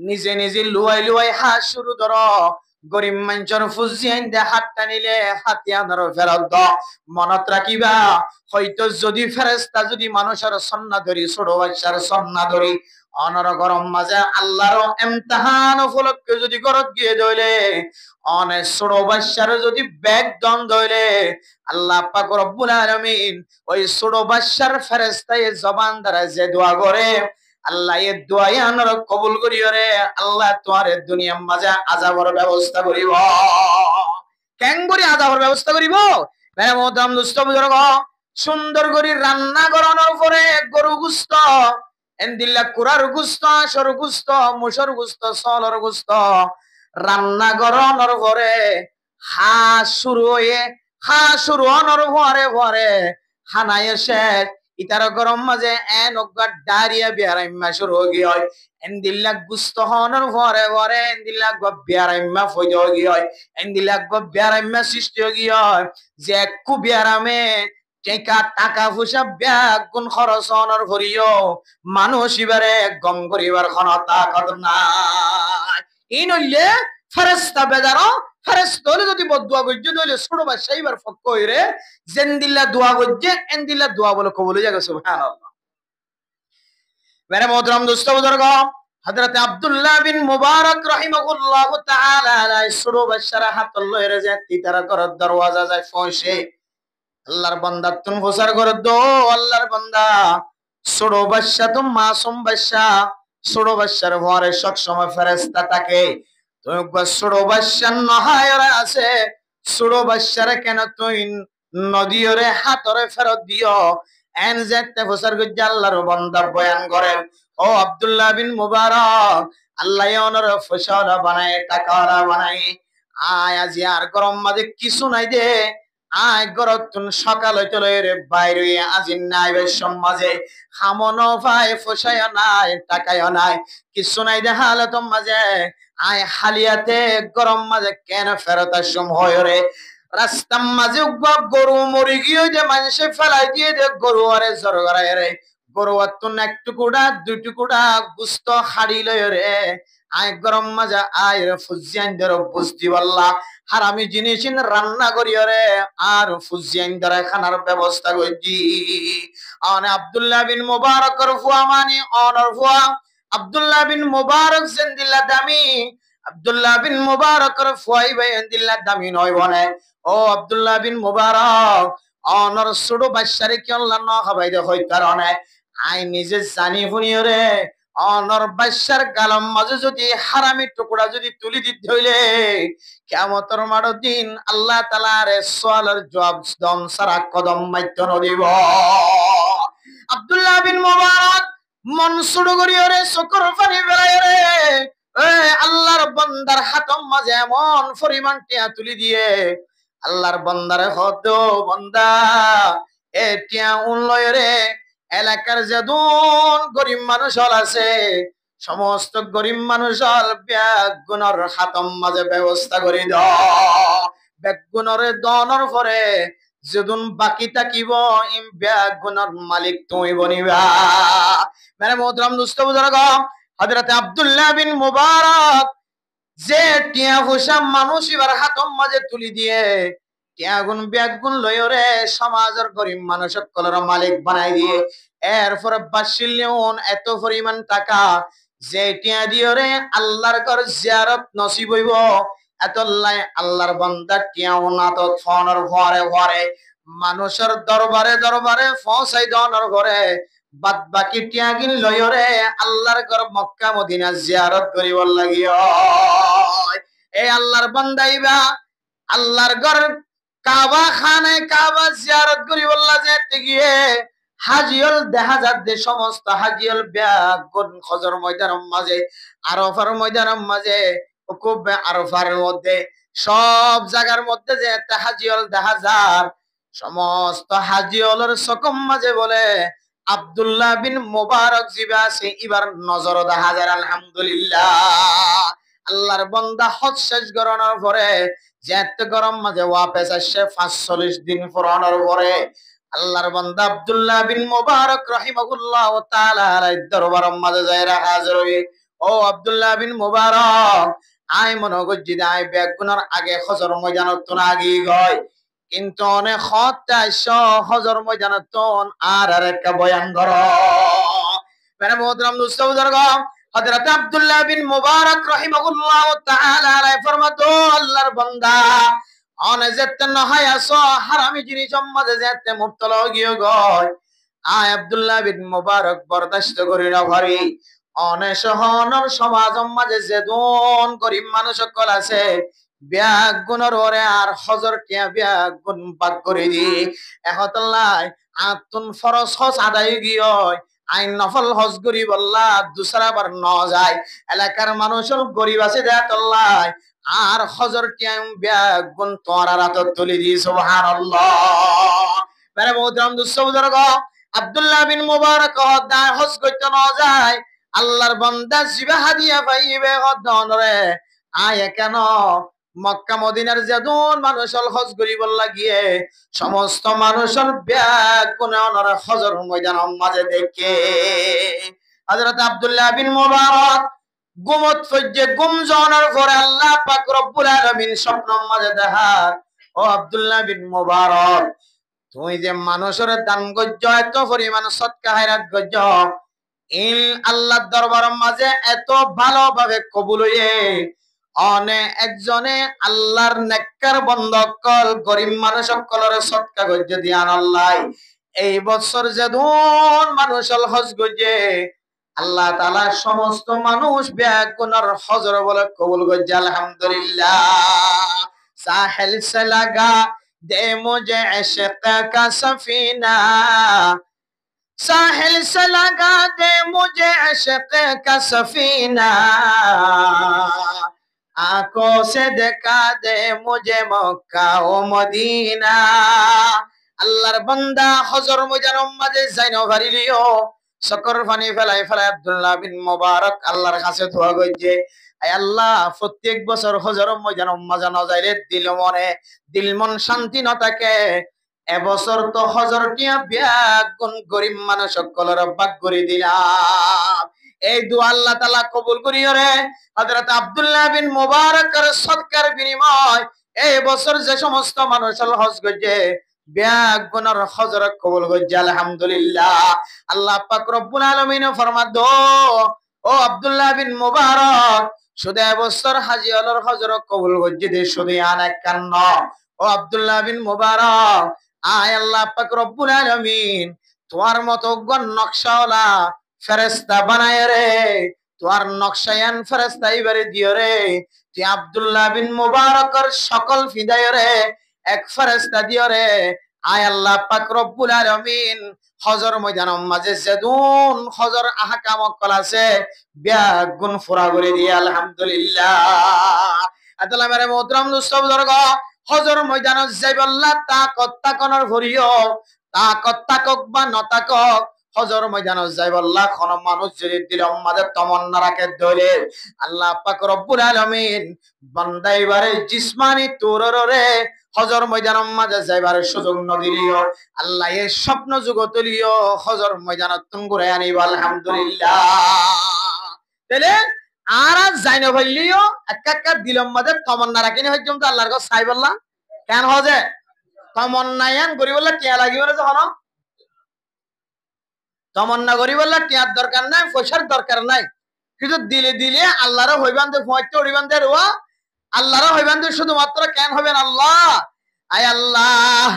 নিজে নিজে লুয়াই লুয়াই হাত শুরু ধরো গরিব মানুষের ফুজিয়াইন দে হাতটা নিলে হাতিয়ানোর ফেরত দ মনত রাখিবা হয়তো যদি ফেরেশতা যদি মানুষের সন্না ধরি ছোট বাচ্চার সন্না ধরি অনর গরম মাঝে আল্লাহর ইমতিহান উপলক্ষে যদি গরত গিয়ে দইলে অনে ছোট বাচ্চার যদি ব্যাগ দন দইলে আল্লাহ পাক রব্বুল আলামিন ওই ছোট বাচ্চার ফেরেশতায় জবান দ্বারা যে দোয়া করে আল্লাহ এই দোয়া আনর কবুল করিও রে আল্লাহ তোমার দুনিয়ার মাঝে আযাবের ব্যবস্থা করিব কেন করে আযাবের ব্যবস্থা করিব মানে মোহতারাম দোস্ত বুজুর্গ সুন্দর করে রান্না করানোর পরে গরু গোশত এন্দিল্লা কুরার গোশত সর গোশত মুসর গোশত সলর গোশত রান্না করানোর পরে শুরু হওয়ার পরে খানায় শেষ ইতার গরম মাঝে ডায়রিয়া বিহারাইম্মা শুরু হয়ে হয় এন্দিল্লা গুস্ত হওয়ার পরে এন্দিল্লা বিহারাইম্মা ফইদ হয়ে হয় এন্দিল্লা বিহারাইম্মা সৃষ্টি হয়ে হয় যে একটু বিহারামে টাকা পয়সা ব্যাগ গুণ খরচ হওয়ার ভরিও মানুষ এবারে গম করিবার ক্ষমতা কত নাই এই নইলে ফেরেশতা বেজারো ফেরেশতা হলে যদি বদুয়া গজ্জে দইলে ছোট বাচ্চা এবার ফক কইরে জেনদিল্লা দোয়া গজ্জে এনদিল্লা দোয়া বলে কবুল হয়ে যাবে সুবহানাল্লাহ মেরে মোহতরম দোস্ত বুজুর্গ হযরত আব্দুল্লাহ বিন মুবারক রাহিমাহুল্লাহ তাআলা আলাই ছোট বাচ্চার হাত লইরে যে তিতারা ঘরের দরওয়াজা যায় পৌঁছে আল্লাহর বান্দা তুমি হোসার করে দো আল্লাহর বান্দা ছোট বাচ্চা তো মাসুম বাচ্চা ছোট বাচ্চার ঘরে সব সময় ফেরেশতা থাকে তুমি ছোট বাচ্চা নহায়রা আছে ছোট বাচ্চারে কেন তুই নদীরে হাতরে ফেরত দিও এন যেতে হোসার গজ্জা আল্লাহর বান্দা বয়ান করেন ও আব্দুল্লাহ বিন মুবারক আল্লাহ ওনার ফসল বানায় টাকাওয়ালা বানায় আয় আজি আর গরম মাঝে কিছু নাই দে আয় গরতুন সকাল হইতে লইরে বাইরে আজি নাই বেশ সমাজে খামনো ভাই ফসায় নাই টাকায় নাই কিছু নাই দে হালত মাঝে আয় হালিয়াতে গরম মাঝে কেন ফেরত সময় রে রাস্তার মাঝে গরু মরি গিয়ে যে মানুষে ফেলাই দিয়ে দে গরু আরে জোর করায় রে গরু তুন এক টুকুড়া দুই টুকুড়া গুস্ত হাড়ি লয় রে আয় গরম মাঝে আয় রে ফুজিয়ান ধর বুঝতি বললা হারামি জিনিস রান্না করিও রে আর ফুজিয়ান ধরে খানার ব্যবস্থা করছি আনে আব্দুল্লাহ বিন মুবারকর ফুয়া মানি অনর ফুয়া আব্দুল্লাহ বিন মুবারক জিন্দিল্লাহ দামি আব্দুল্লাহ বিন মুবারকর ফুয়াই ভাই জিন্দিল্লাহ দামি নয় বনে ও আব্দুল্লাহ বিন মুবারক অনর ছোট বাচ্চারে কি আল্লাহ ন খাবাই দে হই কারণে আই নিজে জানি শুনিয়রে অনর বাচ্চার গালম মাঝে যদি হারামি টুকরা যদি তুলি দিতে হইলে কিয়ামতের মাঠ দিন আল্লাহ তাআলার সওয়ালের জবাব দম সারা কদম মাইত্য নদিব। আব্দুল্লাহ বিন মুবারক মন ছোট করিয়রে চকুর পানি ফেলাইরে আল্লাহর বান্দার হাতম মাঝে এমন পরিমাণ টিয়া তুলি দিয়ে আল্লাহর বান্দারে হদ বান্দা এ টিয়া উনলয় রে এলাকার যেদুন গরিব মানুষ আছে সমস্ত গরিব মানুষ ব্যাগ গুণর হাতম মাঝে ব্যবস্থা করে দাও ব্যাগ গুণরে দনর পরে যেদুন বাকি থাকিব ইম ব্যাগ গুণর মালিক তুমি বনিবা। মানে মোহতরম দোস্ত বুজুর্গ হযরত আব্দুল্লাহ বিন মুবারক যে টিয়া পয়সা মানুষ এবার হাতম মাঝে তুলি দিয়ে টিয়াগুন ব্যাগুন লয়রে সমাজের গরিব মানুষ সকলের মালিক বানাই দিয়ে এরপরে বাসিলেন এত পরিমাণ টাকা যে টিয়া দিয়ে রে আল্লাহর ঘর জিয়ারত নসিব হইব এত আল্লাহর বান্দা টিয়া উনাত ফোনের ঘরে ঘরে মানুষের দরবারে দরবারে পৌঁছাই দনের ঘরে বাদ বাকি টিয়াগিন লয়রে আল্লাহর ঘর মক্কা মদিনা জিয়ারত করিব লাগিও। এই আল্লাহর বান্দাইবা আল্লাহর ঘর কাবা খানে কাবা জিয়ারত করিব যেতে গিয়ে হাজিয়ল দেখা যাচ্ছে সমস্ত হাজিয়ল ব্যাগ খজর ময়দানের মাঝে আরফার ময়দানের মাঝে খুব আরফার মধ্যে সব জায়গার মধ্যে যে একটা হাজিয়ল দেখা যায় সমস্ত হাজিয়লের সকম মাঝে বলে আব্দুল্লাহ বিন মুবারক জিবা আছে এবার নজর দেখা যায় আলহামদুলিল্লাহ। আল্লাহর বান্দা হজ শেষ করানোর পরে যেতে গরম মাঝে ওয়াপস আসছে ৪৫ দিন পুরানোর পরে আল্লাহর বান্দা আব্দুল্লাহ বিন মুবারক রাহিমাহুল্লাহ তাআলা আলাইহির দরবারের মাঝে যায়রা হাজির হই। ও আব্দুল্লাহ বিন মুবারক আই মনে করছি আই ব্যাগুনার আগে হজর ময়দানত না আগে গয় কিন্তু অনেক হজর ময়দানত আর একটা বয়ান কর। মানে মোহতরম দোস্ত বুজুর্গ হযরত আব্দুল্লাহ বিন মুবারক রাহিমাহুল্লাহ তাআলা আলাইহি ফরমাতো আল্লাহর বান্দা অনে যেতে নহায় আসো হারামি জিনিস মাঝে যেতে মুবতলা গিয়ে গয় আয় আব্দুল্লাহ বিন মুবারক বরদাস্ত করি না ভারি অনে সহনর সমাজ মাঝে যেদন গরিব মানুষ সকল আছে ব্যাগ গুণর ওরে আর হজর টিয়া ব্যাগ গুণ পাক করে দি একতলাই আতুন ফরজ হজ আদায় গিয়ে আইন নফল হজ করি বললা দুসরা বার ন যায় এলাকার মানুষ গরিব আছে দেয়াতল্লাই আর হজর টিয়াম ব্যাগ গুণ তোর রাত তুলি দি সুবহানাল্লাহ। মানে মোহতরম দোস্ত বুজুর্গ আব্দুল্লাহ বিন মুবারক দায় হজ করতে ন যায় আল্লাহর বান্দা জিবা হাদিয়া পাইবে হদনরে আয় কেন মক্কা মদিনার যেদন মানুষের হজ করিব লাগিয়ে সমস্ত মানুষের ব্যাগ গুণে ওনারা হজর ময়দান মাঝে দেখে হযরত আব্দুল্লাহ বিন মুবারক গুমত ফজ্জে গুমজনের পরে আল্লাহ পাক রব্বুল আলামিন স্বপ্ন মাঝে দেখা ও আব্দুল্লাহ বিন মুবারক তুই যে মানুষের দান গজ্জ এত পরিমাণ সদকা হায়রাত গজ্জ ইল আল্লাহর দরবারের মাঝে এত ভালোভাবে কবুল হয়ে অনে একজনে আল্লাহর নেককার বন্ধকল গরিব মানুষ সকলের সদকা গজ্জ দিয়ান আল্লাহ এই বছর যেদন মানুষের হজ গজ্জে আল্লাহ তাআলা সমস্ত মানুষ ব্যাগ গুনার হজর বলে কবুল গজ্জে আলহামদুলিল্লাহ। সাহেল সে লাগা দে মুঝে ইশক কা সফিনা साहिल से लगा दे मुझे इश्क का सफीना आंखों से दिखा दे मुझे मक्का ও মদিনা। আল্লাহর বান্দা হজর ময়দানের মাঝে যাইনো ভারিলিও সকর পানি ফেলাই ফেলাই আব্দুল্লাহ বিন মুবারক আল্লাহর কাছে দোয়া কইছে আয় আল্লাহ প্রত্যেক বছর হজর ময়দানের মাঝে না যাইলে দিল মন শান্তি না থাকে এবছর তো হজর টিয়া ব্যাগ গুণ গরিব মানুষ সকলের ভাগ করে দিলাম এই দোয়া আল্লাহ তাআলা কবুল করিও রে হযরত আব্দুল্লাহ বিন মুবারকের সদকার বিনিময় এই বছর যে সমস্ত মানুষ হজ করেছে ব্যাগ গুণের হজর কবুল করেছে আলহামদুলিল্লাহ। আল্লাহ পাক রব্বুল আলামিন ফরমাদো ও আব্দুল্লাহ বিন মুবারক শুধু এবছর হাজি হলর হজর কবুল করেছে শুধু আনেক কান্ন ও আব্দুল্লাহ বিন মুবারক, আয় আল্লাহ পাক রব্বুল আলামিন তোমার মতো গণ নকশাওয়ালা ফেরেশতা বানায় রে, তোমার নকশায়ান ফেরেশতা এবারে দিও রে। তুই আব্দুল্লাহ বিন মুবারকের সকল ফিদায় রে এক ফেরেশতা দিও রে। আয় আল্লাহ পাক রব্বুল আলামিন হজর ময়দানের মাঝে যেদুন হজর আহকাম কল আছে ব্যাগুন ফুরা করে দিয়ে আলহামদুলিল্লাহ। আদালা মেরে মোহতরম দোস্ত বুজুর্গ, হজর ময়দানত যাইবাল্লাহ তাকত তাকনের ভরিও, তাকত তাকক বা নতাকক হজর ময়দানত যাইবাল্লাহ কোন মানুষ যদি দিলের মাঝে তমন্না রাখে ধরে আল্লাহ পাক রব্বুল আলামিন বান্দা এবারে জিসমানি তোররে হজর ময়দানের মাঝে যাইবার সুযোগ নদিলিও আল্লাহ এই স্বপ্ন যুগতলিও হজর ময়দানত তুঙ্গুরে আনিব আলহামদুলিল্লাহ। তাহলে আর যাই না ভাইলিও একা দিলম মাঝে তমন্না রাখিনি হইজম তো আল্লাহর কাছে চাই বললাম কেন হজে তমন্নায়ান করি বললে টিয়া লাগিব না যখন তমন্না করি বললে টিয়ার দরকার নাই, পয়সার দরকার নাই, কিন্তু দিলে দিলে আল্লাহর হইবান দে ফয়তে উড়িবান দে রোয়া আল্লাহর হইবান দে শুধুমাত্র কেন হবেন আল্লাহ। আয় আল্লাহ,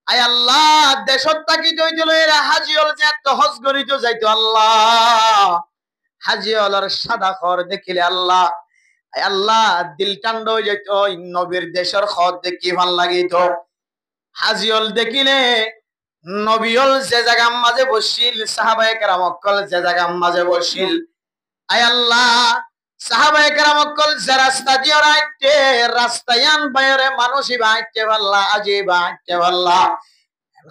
আয় আল্লাহ দেশত থাকি দইতে লইরা হাজিওল যে এত হজ করিত যাইতো আল্লাহ, হাজিওলর সাদা খর দেখিলে আল্লাহ আয় আল্লাহ দিল টান্ড হয়ে যেত, নবীর দেশের খর দেখি ভাল লাগিত। হাজিওল দেখিলে নবীল যে জায়গার মাঝে বসিল সাহাবায়ে কেরাম অকল যে জায়গার মাঝে বসিল, আয় আল্লাহ সাহাবায়ে কেরাম অকল যে রাস্তা দিয়ে রাইতে রাস্তায়ান বাইরে মানুষই বাইতে পারলা আজি বাইতে পারলা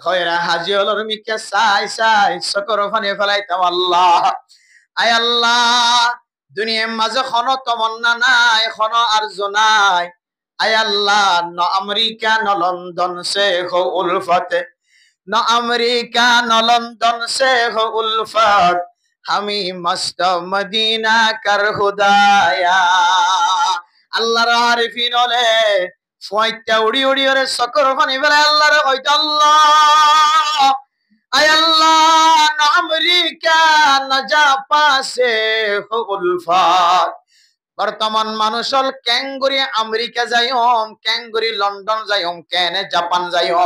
হয়রা হাজিওলর মিকে চাই চাই চকর ফানে ফেলাইতাম আল্লাহ। আয় আল্লাহ দুনিয়ার মাঝে কোনো তমন্না নাই, কোনো আরজু নাই। আয় আল্লাহ ন আমেরিকা ন লন্ডন সে হো উলফত, ন আমেরিকা ন লন্ডন সে হো উলফত, আমি মস্ত মদিনা কর খুদায়া। আল্লাহর আরিফিন হলে ফয়টা উড়ি উড়ি ওরে সকর ফানি বেলা আল্লাহর হইতো আল্লাহ। আয় আল্লাহ ন আমেরিকা ন জাপান সে হো উলফত, বর্তমান মানুষ হল ক্যাঙ্গুরি আমেরিকা যাইম, ক্যাঙ্গুরি লন্ডন যাইম, কেনে জাপান যাইম,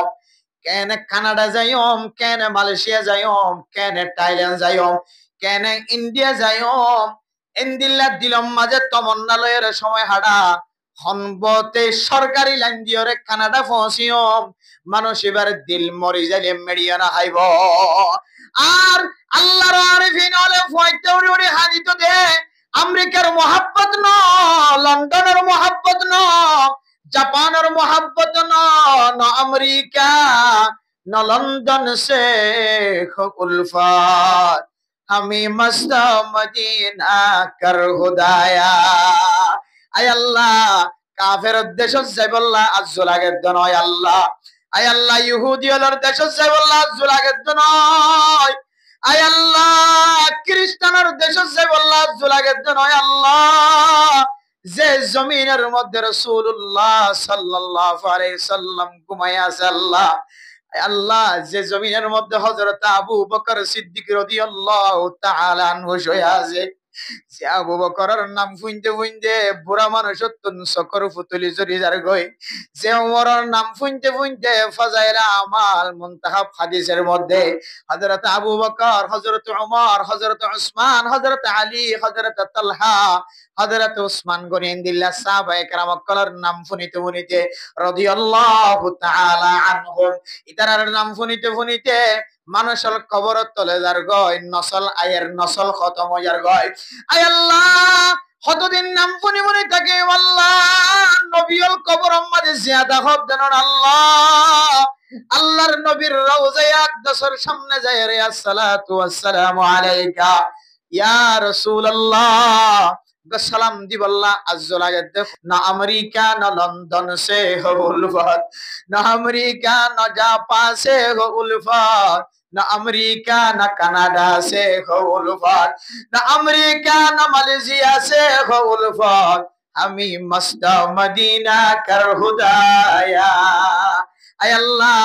কেনে কানাডা যাইম, কেনে মালয়েশিয়া যাইম, কেনে থাইল্যান্ড যাইম, কেনে ইন্ডিয়া যাইম, ইন্দিল্লা দিলম মাঝে তমন্না লয়ের সময় হাডা হনবতে সরকারি লাইন দিয়রে কানাডা পৌঁছিম, মানুষ এবার দিল মরি যাইলে মেডিয়ানা হাইব। আর আল্লাহর আরিফিন হলে ফয়তে উড়ি উড়ি হাজিত দে আমেরিকার মোহাব্বত ন, লন্ডনের মোহাব্বত ন, জাপানের মোহাব্বত ন, ন আমেরিকা ন লন্ডন সে উলফত, আমি মস্ত মদিনা কর খুদায়া। আয় আল্লাহ কাফের দেশ যাইবল্লাহ আজ্জুলাগের দনয় আল্লাহ, আয় আল্লাহ ইহুদিয়লর দেশ যাইবল্লাহ আজ্জুলাগের দনয়, আয় আল্লাহ খ্রিস্টানের দেশ যাইবল্লাহ আজ্জুলাগের দনয় আল্লাহ। যে জমিনের মধ্যে রাসূলুল্লাহ সাল্লাল্লাহু আলাইহি সাল্লাম ঘুমাইয়া আছে আল্লাহ, আল্লাহ যে জমিনের মধ্যে হযরত আবু বকর সিদ্দিক রাদিয়াল্লাহু তাআলা আনহু শুয়ে আছে, যে আবু বকরের নাম শুনতে শুনতে বুড়া মানুষ চকর ফুতুলি জড়ি যার গই, যে ওমরের নাম শুনতে শুনতে ফাজাইলে আমাল মুনতাহাব হাদিসের মধ্যে হযরত আবু বকর, হযরত ওমর, হযরত উসমান, হযরত আলী, হযরত তালহা, হযরত উসমান গনিন্দিল্লাহ সাহাবায়ে কেরাম কলর নাম শুনিতে শুনিতে রাদিয়াল্লাহু তাআলা আনহুম ইতারার নাম শুনিতে শুনিতে মানুষের কবর তলে যার গয় নসল আয়ের নসল খতম হইয়ার গয়। আয় আল্লাহ কতদিন নাম শুনি মনে থাকে আল্লাহ নবীর কবর মাঝে জিয়াদা হব দেন আল্লাহ। আল্লাহর নবীর রওজায়ে আকদাসের সামনে যায় রে আসসালাতু ওয়াসসালামু আলাইকা ইয়া রাসূলুল্লাহ, সালাম দিব আল্লাহ আজ্জুলাগে দেখো না আমেরিকা না লন্ডন সে হো উলফত, না আমেরিকা না জাপান সে হো উলফত, না আমেরিকা না কানাডা সে হো উলফত, না আমেরিকা না মালয়েশিয়া সে হো উলফত, আমি মস্ত মদিনা কর খুদায়া। আয় আল্লাহ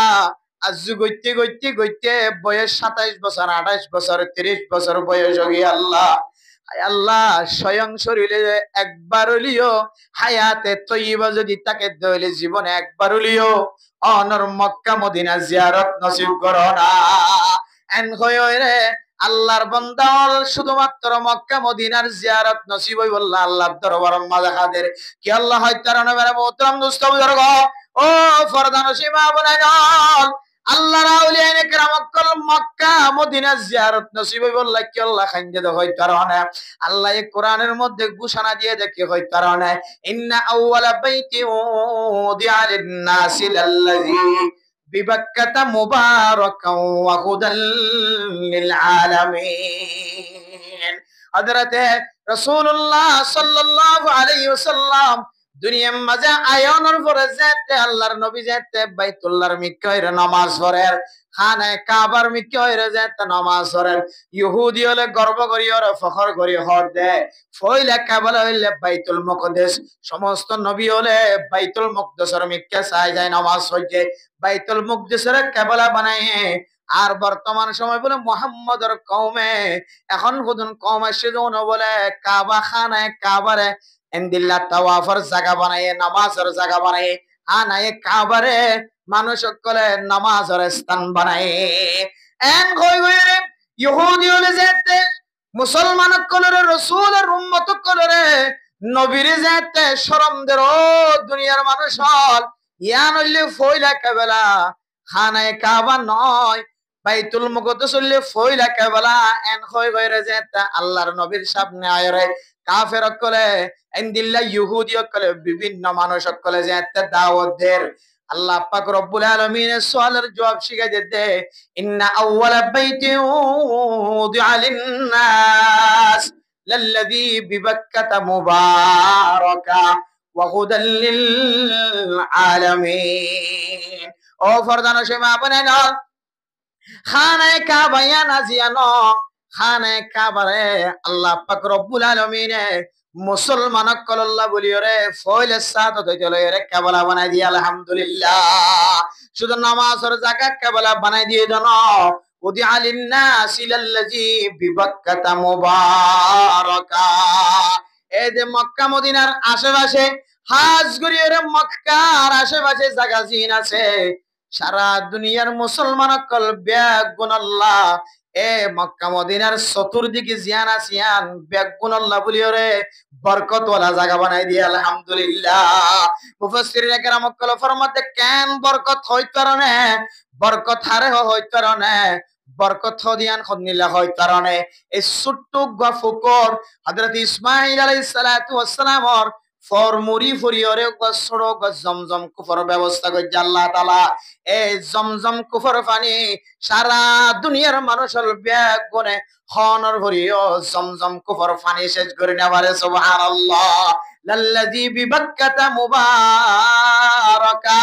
আজ গইতে গইতে গইতে বয়স 27 বছর 28 বছর 30 বছর বয়স হয়ে আল্লাহ আল্লাহ স্বয়ং শরীরে একবার হলিও হায়াতে তৈবা যদি তাকে দইলে জীবনে একবার হলিও অনর মক্কা মদিনা জিয়ারত নসিব করো না। এন হইরে আল্লাহর বান্দা শুধুমাত্র মক্কা মদিনার জিয়ারত নসিব হই বললা আল্লাহর দরবার মাঝে হাদের কি আল্লাহ হয়তার নবের মোহতরম দোস্ত বুজুর্গ ও ফরদান সীমা বনাই নল আল্লাহর আউলিয়া ইকরাম অকল মক্কা মদিনা জিয়ারত নসিব হই বললা কি আল্লাহ খাইন্দে দে হয়তার না। আল্লাহ এই কোরআনের মধ্যে ঘোষণা দিয়ে দেখে হয়তার না ইন্না আউওয়ালা বাইতি উদিয়া লিন-নাসি লাল্লাযী বিবাক্কাতা মুবারাকাও ওয়া হুদাল লিল আলামিন। হযরতে রাসূলুল্লাহ সাল্লাল্লাহু আলাইহি ওয়াসাল্লাম দুনিয়ার মাঝে আয়ানোর পরে যেতে আল্লাহর নবী যেতে বাইতুল্লাহর মিক্কায়রে নামাজ পড়ের খানায়ে কাবার মিক্কায়রে যেতে নামাজ পড়ের ইহুদি হলে গর্ব করি আর ফখর করি হর দে ফইলা কাবালা হইলে বাইতুল মুকদ্দাস সমস্ত নবী হলে বাইতুল মুকদ্দাসের মিক্কা চাই যায় নামাজ পড়তে বাইতুল মুকদ্দাসের কাবালা বানায়। আর বর্তমান সময় বলে মুহাম্মদের কওমে এখন খুদুন কওম আসে বলে কাবা খানায়ে কাবারে এন্দিল্লা তাওয়াফের জায়গা বানায় নামাজের জায়গা বানায় আনায়ে কাবারে মানুষ সকলে নামাজের স্থান বানায়। এন কই গইরে ইহুদি হলে যেতে মুসলমান কলরে রাসূলের উম্মত কলরে নবীর যেতে শরম দের ও দুনিয়ার মানুষ হল ইয়ান হইলে ফইলা কাবেলা খানায়ে কাবা নয় বাইতুল মুকদ্দাস হইলে ফইলা কাবেলা। এন কই গইরে যেতে আল্লাহর নবীর সামনে আয়রে কাফের কলে এন্দিল্লা ইহুদি কলে বিভিন্ন মানুষ কলে যে একটা দাওয়াত দের আল্লাহ পাক রব্বুল আলামিনের সওয়ালের জবাব শিখাই দিতে ইন্না আউওয়ালা বাইতি উদিআ লিন-নাস লাল্লাযী বিবাক্কাতা মুবারাকা ওয়া হুদাল লিল আলামিন। ও ফরদান সীমা বনেন খানায়ে কাবা না জিয়ানো খানায়ে কাবারে আল্লাহ পাক রব্বুল আলামিনে মুসলমান কল্লাহ বলিওরে ফয়লে সাত হইতে রে কাবালা বানাই দিয়ে আলহামদুলিল্লাহ। শুধু নামাজের জায়গা কাবালা বানাই দিয়ে দেন উদি আলিন-নাসি লাল্লাযী বিবাক্কাতা মুবারাকা। এই যে মক্কা মদিনার আশেপাশে হাজ করিয়ে মক্কার আশেপাশে জায়গা জিন আছে সারা দুনিয়ার মুসলমান কল বেগুন আল্লাহ এ মক্কা মদিনার চতুর্দিকে জিয়ান আসিয়ান বেগুন আল্লাহ বলিওরে বরকত ওয়ালা জায়গা বানাই দিয়ে আলহামদুলিল্লাহ। মুফাসসিরিনে কেরাম কল ফরমাতে কেন বরকত হই কারণে বরকত হারে হই কারণে বরকত দিয়ান খনিলা হই কারণে এই ছোট্ট গফকর হযরত ইসমাঈল আলাইহিস সালাতু ওয়াস সালামর ফরমুরি ফরিয়রে গছড়ো জমজম কুফর ব্যবস্থা কইছে আল্লাহ তাআলা। এই জমজম কুফর পানি সারা দুনিয়ার মানুষের ব্যাগ গনে হনর ভরিও জমজম কুফর পানি শেষ করে নেবারে সুবহানাল্লাহ। লাল্লাযী বিবাক্কাতা মুবারাকা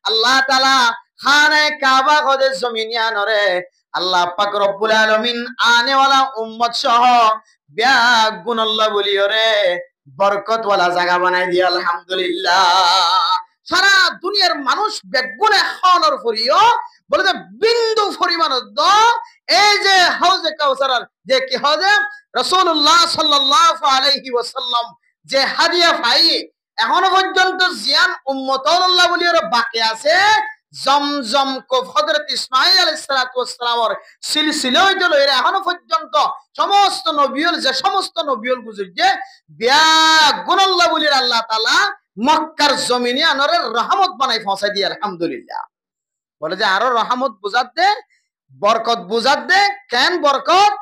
আল্লাহ তাআলা খানায়ে কাবা গদে জমিনিয়ানরে আল্লাহ পাক রব্বুল আলামিন আনেওয়ালা উম্মত সহ ব্যাগ গুণ আল্লাহ বলিওরে বরকত ওয়ালা জায়গা বানাই দিয়ে আলহামদুলিল্লাহ। সারা দুনিয়ার মানুষ বেগুনে খাওয়ানোর ফরিও বলে যে বিন্দু পরিমাণ এই যে হাউজে কাউসার যে কি হাউজে রাসূলুল্লাহ সাল্লাল্লাহু আলাইহি ওয়াসাল্লাম যে হাদিয়া পাই এখনো পর্যন্ত জিয়ান উম্মতুল্লাহ বলিয়ে বাকি আছে জমজম কুফ হযরত ইসমাঈল আলাইহিস সালাতু ওয়াস সালামের সিলসিলা হইতে লইরে এখনো পর্যন্ত সমস্ত নবীর যে সমস্ত নবীর গুজরে বেগুন আল্লাহ বলিয়ে আল্লাহ তাআলা মক্কার জমিনে আনরে রহমত বানাই পৌঁছাই দিয়ে আলহামদুলিল্লাহ। বলে যে আরো রহমত বুঝাত দে বরকত বুঝাত দে কেন বরকত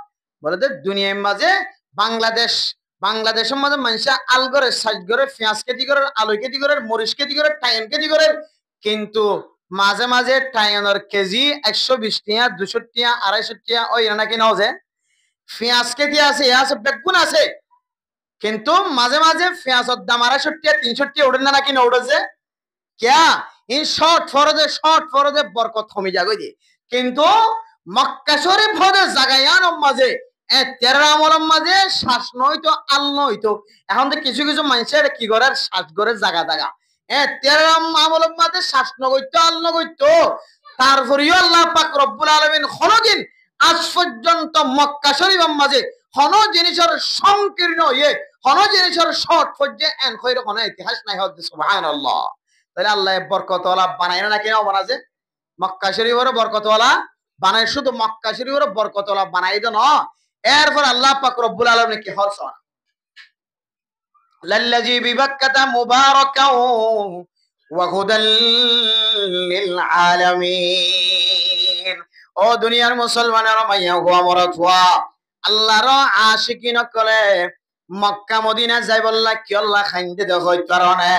বলে যে দুনিয়ার মাঝে বাংলাদেশের মাঝে মানুষ আল করে সাইজ করে পেঁয়াজ খেতি করে আলু খেতি করে মরিচ খেতি করে টাইম খেতি করে কিন্তু মাঝে মাঝে টাইনের কেজি 120 টাকা 200 টাকা 250 টাকা ওই নাকি নাও যে পেঁয়াজ খেতি আছে আছে বেগুন আছে কিন্তু মাঝে মাঝে পেঁয়াজের দাম 250 টাকা 300 টাকা উঠে না নাকি না উঠেছে क्या इन शॉर्ट फरदे बरकत कमी जागो दे किंतु मक्का शरीफ হদে জাগায়ান মাঝে এ তেরা আমলম মাঝে শ্বাস নয়তো আল নয়তো এখন তো কিছু কিছু মানুষের কি করার শ্বাস করে জায়গা জায়গা এ তেরা আমলম মাঝে শ্বাস নগইতো আল নগইতো তারপরেও আল্লাহ পাক রব্বুল আলামিন কোনদিন আজ পর্যন্ত মক্কা শরীফের মাঝে হন জিনিসের সংকীর্ণ হন জিনিসের শর্ট পর্যায়ে এন কইর কোন ইতিহাস নাই হচ্ছে সুবহানাল্লাহ। তাহলে আল্লাহ বরকতওয়ালা বানায় না কেন বানাছে? মক্কা শরীফের বরকতওয়ালা বানায়, শুধু মক্কা শরীফের বরকতওয়ালা বানাই দেন। এরপর আল্লাহ পাক রব্বুল আলামিন কি হলসন লাল্লাযী বিবাক্কাতা মুবারাকাও ওয়া হুদাল লিল আলামিন। ও দুনিয়ার মুসলমানের মাইয়া হওয়া মরত হওয়া আল্লাহর আশিকিন কলে মক্কা মদিনা যাই বললা কি আল্লাহ খাইন্দে দেখ কারণে,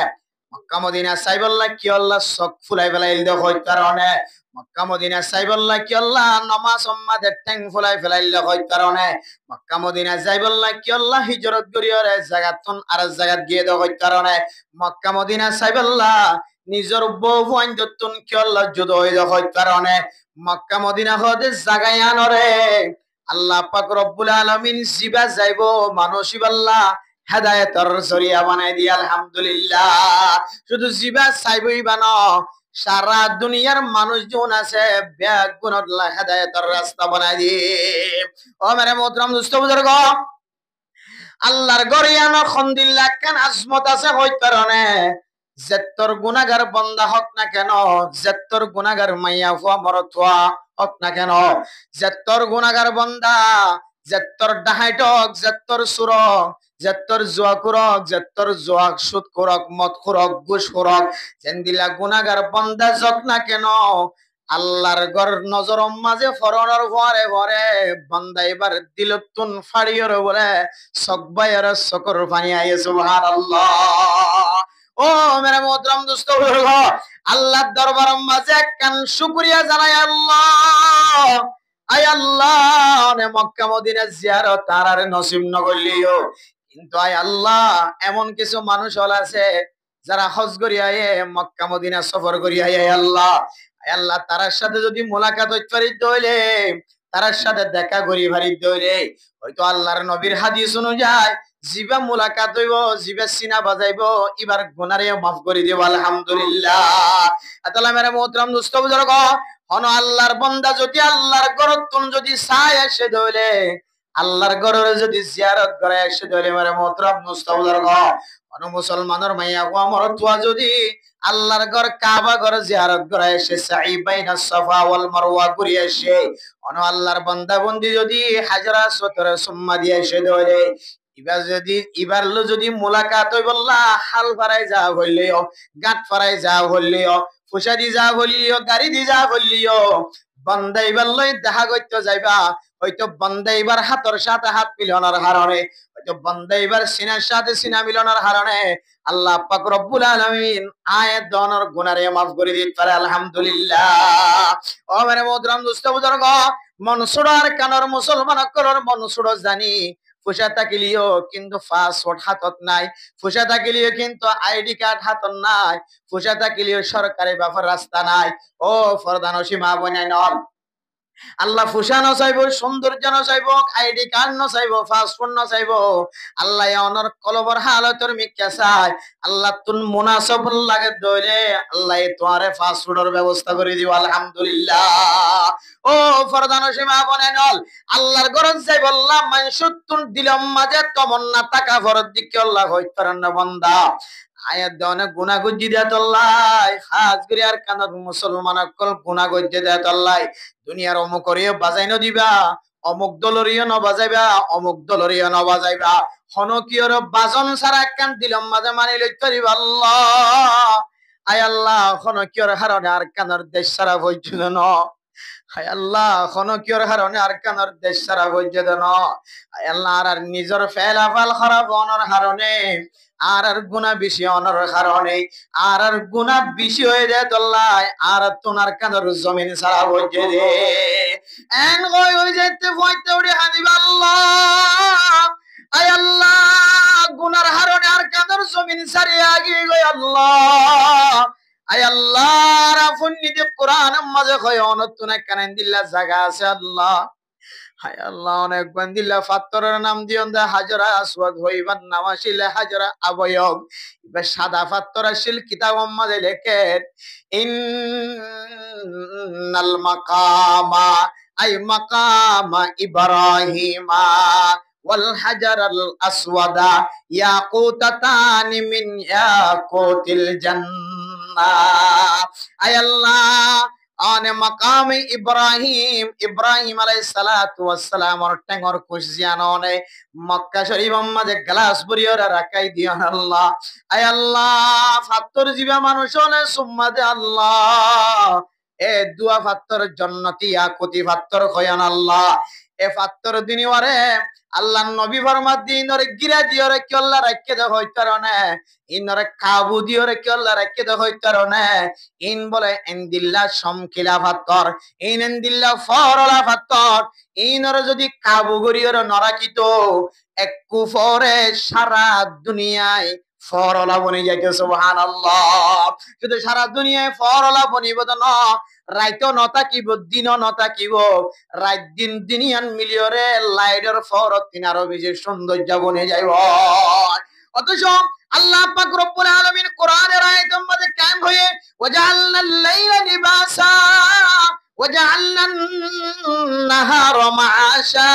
মক্কা মদিনা চাই বললা কি আল্লাহ চোখ ফুলাই ফেলাই দেখ কারণে, মক্কা মদিনা চাই বললা কি আল্লাহ নমাজ উম্মাদের ঠ্যাং ফুলাই ফেলাই দেখ কারণে, মক্কা মদিনা যাই বললা কি আল্লাহ হিজরত করিয়রে জায়গাতন আর জায়গাত গিয়ে দেখ কারণে, মক্কা মদিনা চাই বললা নিজের বউ আইনতুন কি আল্লাহ যুদ হয়ে দেখ কারণে, মক্কা মদিনা হতে জাগায় আনরে আল্লাহ পাক রব্বুল আলামিন জিবা যাইবো মানুষই আল্লাহ হেদায়েতের জরিয়া বানাই দি আলহামদুলিল্লাহ। শুধু জিবা চাইবই বানো সারা দুনিয়ার মানুষ জন আছে ব্যাগ গুণত হেদায়েতের রাস্তা বানাই দি। ও মেরে মোহতরম দোস্ত বুজুর্গ, আল্লাহর গরিয়ানো খন্দিল্লাহ কেন আজমত আছে হইত কারণে যেত্তর গুনাহগার বান্দা হক না কেন, যেত্তর গুনাহগার মাইয়া ফুয়া মরত ফুয়া হক না কেন, যেত্তর গুনাহগার বান্দা, যেত্তর ডাহাইটক, যেত্তর সুরক, যেত্তর জুয়া কুরক, যেত্তর জুয়া সুদ কুরক, মদ কুরক, ঘুষ কুরক, যেন্দিলা গুনাহগার বান্দা যক না কেন আল্লাহর ঘর নজর মাঝে ফরনের ঘরে ঘরে বান্দা এবার দিলতুন ফাড়িয়র বলে সকবাইয়ের সকর পানি আইয়ে সুবহানাল্লাহ। ও মেরে মোহতরম দোস্ত বুজুর্গ, আল্লাহর দরবার মাঝে কান শুকরিয়া জানাই আল্লাহ, আয় আল্লাহ নে মক্কা মদিনা জিয়ারত তার নসিব নগলিও, কিন্তু আয় আল্লাহ এমন কিছু মানুষ হল আছে যারা হজ করিয়া মক্কা মদিনা সফর করিয়া আল্লাহ, আয় আল্লাহ তার সাথে যদি মোলাকাত হইতে হইলে, তার সাথে দেখা করি ভারিতে হইলে হয়তো আল্লাহর নবীর হাদিস অনুযায়ী জিবা মুলাকাত হইব, জিবা সিনা বাজাইব, এবার গুনারে মাফ করে দিব আলহামদুলিল্লাহ। আতালা মেরে মোহতরম দোস্ত বুজুর্গ, হন আল্লাহর বান্দা যদি আল্লাহর ঘরতুন যদি চাই এসে ধইলে, আল্লাহর ঘরের যদি জিয়ারত করে এসে ধইলে মেরে মোহতরম দোস্ত বুজুর্গ, হন মুসলমানের মাইয়া গো আমার তুয়া যদি আল্লাহর ঘর কাবা ঘর জিয়ারত করে এসে সাই বাইনা সাফা ওয়াল মারওয়া ঘুরে এসে, হন আল্লাহর বান্দা বন্দি যদি হাজরা সতরে সুম্মা দিয়ে এসে ধইলে, এবার যদি মোলাকাত হই বললা হাল ফারাই যা হইলেও, গাঁট ফারাই যা হইলেও, ফুসা দি যা হইলিও, গাড়ি দি যা হইলিও, বান্দা এবার লই দেখা করতে যাইবা, হয়তো বান্দা এবার হাতর সাথে হাত মিলনের হারণে, হয়তো বান্দা এবার সিনার সাথে সিনা মিলনের হারণে আল্লাহ পাক রব্বুল আলামিন আয়াত দনের গুনারে মাফ করে দিতে পারে আলহামদুলিল্লাহ। ও মানে মোহতরম দোস্ত বুজুর্গ, মনসুরার কানর মুসলমান কলর মনসুর জানি ফুসা থাকিলিও কিন্তু পাসপোর্ট হাতত নাই, ফুসা থাকিলিও কিন্তু আইডি কার্ড হাতত নাই, ফুসা থাকিলিও সরকারি ব্যাপার রাস্তা নাই। ও ফরদান সীমা বনাই নল আল্লাহ ফুসা নচাইব, সৌন্দর্য নচাইব, আইডি কার্ড নচাইব, পাসপোর্ট নচাইব, আল্লাহ অনর কলবর হালতর মিক্কা চাই, আল্লাহ তুন মুনাসব লাগে দইলে আল্লাহ তোমারে পাসপোর্টের ব্যবস্থা করে দিব আলহামদুলিল্লাহ। ও ফরদান সীমা বনে নল আল্লাহর গরজ যাই বললাম মানুষুর তুন দিলাম মাঝে তমন্না টাকা ফরত দিকে আল্লাহ হইতে পারেন না বন্দা আয়াত দনে গুনাহ গজ্জি দেত আল্লাহ, খাস করে আর কানত মুসলমান কল গুনাহ গজ্জি দেত আল্লাহ, দুনিয়ার অমুক করিও বাজাই ন দিবা, অমুক দলরিও ন বাজাইবা, অমুক দলরিও ন বাজাইবা, হনকিয়র বাজন সারা কান দিলাম মাঝে মানি লইতে দিবা আল্লাহ। আয় আল্লাহ হনকিয়র হারনে আর কানর দেশ সারা বইছিল ন, হায় আল্লাহ হনকিয়র হারনে আর কানর দেশ সারা বইছিল ন, হায় আল্লাহ আর নিজের ফেলাফাল খারাপ অনর হারনে আর গুণা বেশি অনর কারণে আর গুণা বেশি হয়ে যায় তোল্লাই আর তোনার কানের জমিন সারা হয়ে দে এন কই হয়ে যেতে ফয়তে উড়ে হাদিব আল্লাহ। আয় আল্লাহ গুনার হারণে আর কানের জমিন সারিয়া গিয়ে গই আল্লাহ। আয় আল্লাহ রাফুন্নিতে কোরআন মাঝে কয় অনতুনে কানেন দিল্লা জায়গা আছে আল্লাহ। হায় আল্লাহ অনেক বান্দিল্লা ফাত্তরের নাম দিয়ন দা হাজরা আসওয়াদ হইবার নাম আসিলে হাজরা আবয়ব, এবার সাদা ফাত্তর আসিল কিতাব মাঝে লেখে ইন্নাল মাকামা আই মাকামা ইব্রাহিমা ওয়াল হাজারাল আসওয়াদা ইয়াকুতাতানি মিন ইয়াকুতিল জান্নাহ। আয় আল্লাহ, আনে মাকামে ইব্রাহিম, ইব্রাহিম আলাইহিস সালাতু ওয়াস সালামর টেঙ্গর খুশিয়াননে মক্কা শরীফ মাঝে গ্লাস বরিয়রা রাখাই দিও আল্লাহ। আয় আল্লাহ, ফাত্তর জিবা মানুষ হলে সুম্মা দে আল্লাহ, এ দুয়া ফাত্তর জন্নতি ইয়াকুতি ফাত্তর কয়ান আল্লাহ। এ ফাত্তর দিনিওয়ারে আল্লাহ নবী ফরমাত দিনরে গিরা দিওরে কি আল্লাহ রাখকে দে হইতারনে, ইনরে কাবু দিওরে কি আল্লাহ রাখকে দে হইতারনে। ইন বলে এন্দিল্লা সমকিলা ফাত্তর, ইন এন্দিল্লা ফরলা ফাত্তর। ইনরে যদি কাবু গরিয়রে নরাকিত একটু পরে সারা দুনিয়ায় ফরলা বনি যাইতে সুবহানাল্লাহ। শুধু সারা দুনিয়ায় ফরলা বনিব না, রাইতো নতাকিব দিনও নতাকিব, রাত দিন দিনিয়ান মিলিয়রে লাইটের ফরত তিনারও বেশি সৌন্দর্য বনে যাইব। অথচ আল্লাহ পাক রব্বুল আলামিন কোরআনের আয়াতের মধ্যে কায়েম হয়ে ওয়াজআলনাল লাইলা লিবাসা ওয়াজআলনান নাহারা মাআশা।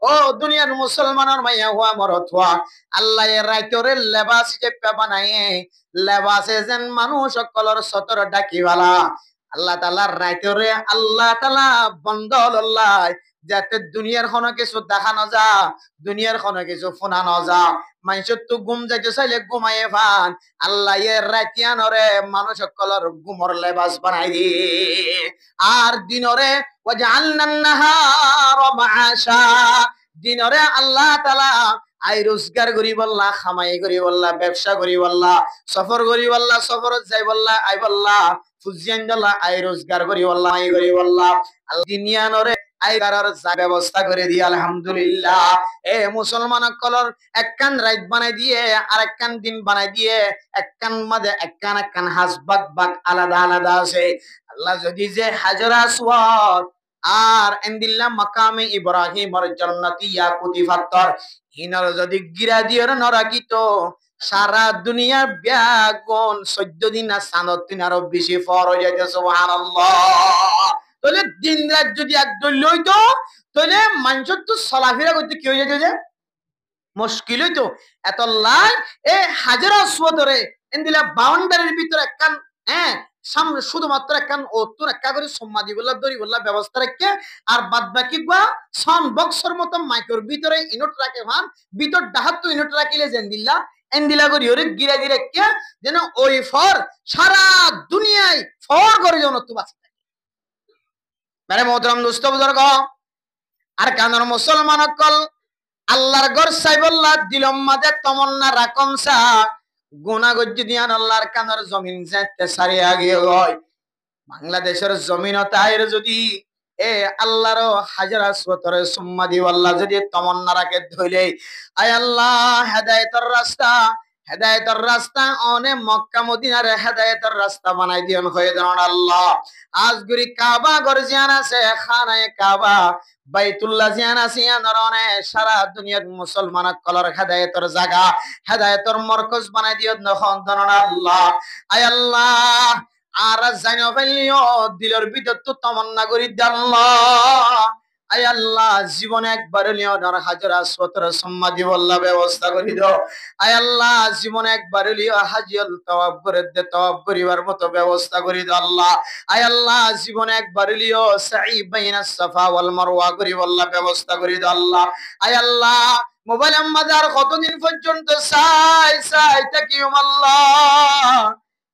ও দুনিয়ার মুসলমানের মাইয়া হুয়া মরত হুয়া, আল্লাহ এর রাইতরে লেবাস চেপা বানায়ে লেবাসে যেন মানুষ সকলের সতর ডাকিওয়ালা। আল্লাহ তাআলা রাইতরে আল্লাহ তাআলা বন্দল্লাহ যাতে দুনিয়ার কোনো কিছু দেখানো যা, দুনিয়ার কোনো কিছু শোনানো যা, মানুষের তো ঘুম যাইতে চাইলে ঘুমাইয়ে ফান, আল্লাহ এর রাতিয়ানরে মানুষ সকলের ঘুমর লেবাস বানাই দি। আর দিনরে ওয়াজআলনান নাহারা মাআশা, দিনরে আল্লাহ তাআলা আই রোজগার করি বললা, খামাই করি বললা, ব্যবসা করি বললা, সফর করি বললা, সফরত যাই বললা, আই বললা, ফুজিয়ান বললা, আই রোজগার করি বললা, আই করি বললা, দুনিয়ানরে আই করার ব্যবস্থা করে দি। আলহামদুলিল্লাহ। এ মুসলমান কলর একখান রাত বানাই দিয়ে আর একখান দিন বানাই দিয়ে, একখান মাঝে একখান একখান হাসবাক বাক আলাদা আলাদা আছে। আল্লাহ যদি যে হাজার আসওয়াদ আর এন্দিল্লা মাকামে ইব্রাহিমর জান্নাতি ইয়াকুতি ফাত্তর ইনার যদি গিরা দিয়র নরাকিত সারা দুনিয়ার ব্যাগুন 14 দিন না সানত দিন আরো বেশি ফর হয়ে যাইতে সুবহানাল্লাহ। তাহলে দিন রাত যদি একদল লইতো তাহলে মানুষের তো চলাফেরা করতে কি হয়ে যেত, যে মুশকিল হইতো। এত লাই এ হাজার আসওয়াদরে এন্দিলা বাউন্ডারির ভিতরে একখান, হ্যাঁ সামনে শুধুমাত্র একখান ওত্তর একা করে সম্মাদি বললা দড়ি বললা ব্যবস্থা রাখে, আর বাদ বাকি গা সাউন্ড বক্সের মতো মাইকের ভিতরে ইনোট রাখে ভান, ভিতর ডাহাত তো ইনোট রাখিলে জেন্দিল্লা এন্দিলা করি ওরে গিরা গিরা কে যেন ওই ফর সারা দুনিয়ায় ফর করে যেন তো বাঁচি থাকে। মানে মোহতরম দোস্ত বুজুর্গ আর কানের মুসলমান কল আল্লাহর ঘর সাইবল্লাহ দিলম মাঝে তমন্না রাখম সা গুনা গজ্জি দিয়ান আল্লাহর কানের জমিন যাইতে সারি আগে হয়। বাংলাদেশের জমিন তাইর যদি এ আল্লাহর হাজার আসওয়াতরে সুম্মা দি আল্লাহ যদি তমন্না রাখে ধইলে, আয় আল্লাহ হেদায়েতের রাস্তা, হেদায়েতের রাস্তা অনে মক্কা মদিনার হেদায়েতের রাস্তা বানাই দিয়ন হয়ে দেন আল্লাহ। আজগুরি কাবা ঘর জিয়ান আছে, খানায়ে কাবা বাইতুল্লাহ জিয়ান আছে, নরনে সারা দুনিয়ার মুসলমান কলর হেদায়েতের জায়গা, হেদায়েতের মরকজ বানাই দিয়ন নখন দেন আল্লাহ। আয় আল্লাহ আর জানো ফেলিও দিলের ভিতর তো তমন্না করি দে আল্লাহ। আয় আল্লাহ জীবনে একবার হলিও নর হাজার আসওয়াতরে সুম্মা দি আল্লাহ ব্যবস্থা করি দাও। আয় আল্লাহ জীবনে একবার হলিও হাজিয়াল তাওয়াব করে দে, তাওয়াব করিবার মতো ব্যবস্থা করি দাও আল্লাহ। আয় আল্লাহ জীবনে একবার হলিও সাই বাইনাস সাফা ওয়াল মারওয়া করি আল্লাহ ব্যবস্থা করি দাও আল্লাহ। আয় আল্লাহ মোবাইল আমাদের কতদিন পর্যন্ত চাই চাই তাকিও আল্লাহ,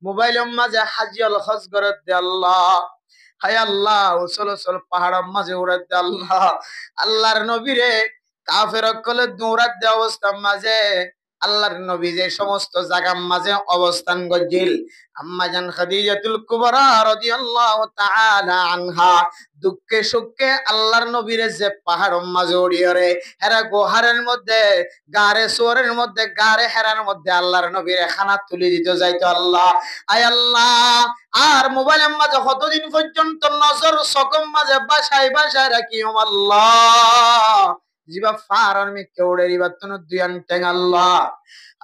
মোবাইল মাঝে হাজিয়াল খরচ করে দে আল্লাহ। হায় আল্লাহ ওসল ওসল পাহাড়ের মাঝে উড়াত দে আল্লাহ। আল্লাহর নবীরে কাফের কলে দৌড়াত দে অবস্থার মাঝে আল্লাহর নবী যে সমস্ত জায়গার মাঝে অবস্থান করছিল, আম্মা জান খাদিজাতুল কুবরা রাদিয়াল্লাহু তাআলা আনহা দুঃখে সুখে আল্লাহর নবীরে যে পাহাড়ের মাঝে উড়িয়ে রে হেরা গোহারের মধ্যে গারে সোরের মধ্যে গারে হেরার মধ্যে আল্লাহর নবীরে খানা তুলে দিতে যাইতো আল্লাহ। আয় আল্লাহ আর মোবাইলের মাঝে কতদিন পর্যন্ত নজর সকম মাঝে বাসায় বাসায় রাখি আল্লাহ, জিবা ফারার মে কেউড়ে রিবার তনু দুয়ান টেং আল্লাহ।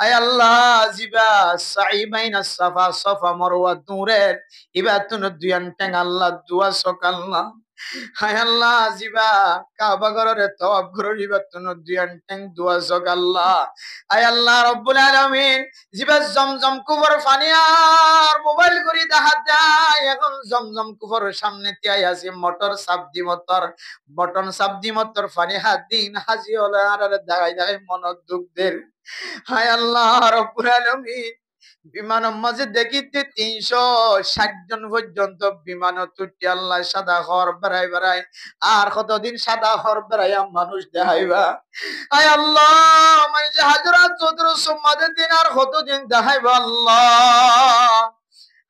আয় আল্লাহ জিবা সাই বাইনা সাফা সাফা মারওয়া দূরের ইবা তনু দুয়ান টেং আল্লাহ দুয়া সকাল্লাহ। হায় আল্লাহ জিবা কাবা ঘরের তওয়াব করিবা তুনো দুয়ান টেং দুয়া জগ আল্লাহ আয় আল্লাহ রব্বুল আলামিন জিবা জমজম কুবর পানি আর মোবাইল করি দেখা যায় এখন জমজম কুবরের সামনে তিয়াই আছে মোটর সাবদি মোটর বটন সাবদি মোটর পানি হাত দিন হাজি হলে আর দেখাই দেখাই মন দুঃখদের হায় আল্লাহ রব্বুল আলামিন বিমানের মাঝে দেখিতে ৩৬০ জন পর্যন্ত বিমান তুটি আল্লাহ সাদা হর বেড়াই বেড়াই আর কতদিন সাদা হর বেড়াইয়া মানুষ দেখাইবা আয় আল্লাহ মানে হাজরাত চৌধুরী সুম্মাদের দিন আর কতদিন দেখাইবা আল্লাহ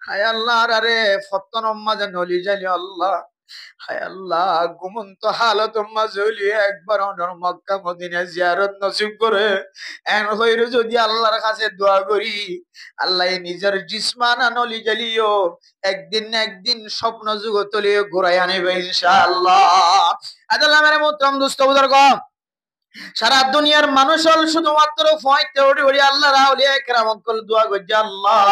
হায় আল্লাহ আরে ফতন মাঝে নলি যাইলি আল্লাহ হায় আল্লাহ ঘুমন্ত হালত মাঝে একবার অনর মক্কা মদিনা জিয়ারত নসিব করে এন হইরে যদি আল্লাহর কাছে দোয়া করি আল্লাহ নিজের জিসমানা নলি জ্বালিও একদিন না একদিন স্বপ্ন জগৎ তলিয়ে ঘুরাই আনিবে ইনশাআল্লাহ। আল্লাহ মেরে মোহতরম দোস্ত বুজুর্গ, সারা দুনিয়ার মানুষ হল শুধুমাত্র ফয়তে ওড়ি ওড়ি আল্লাহ রাউলিয়া কেরামত কল দোয়া গজ্জে আল্লাহ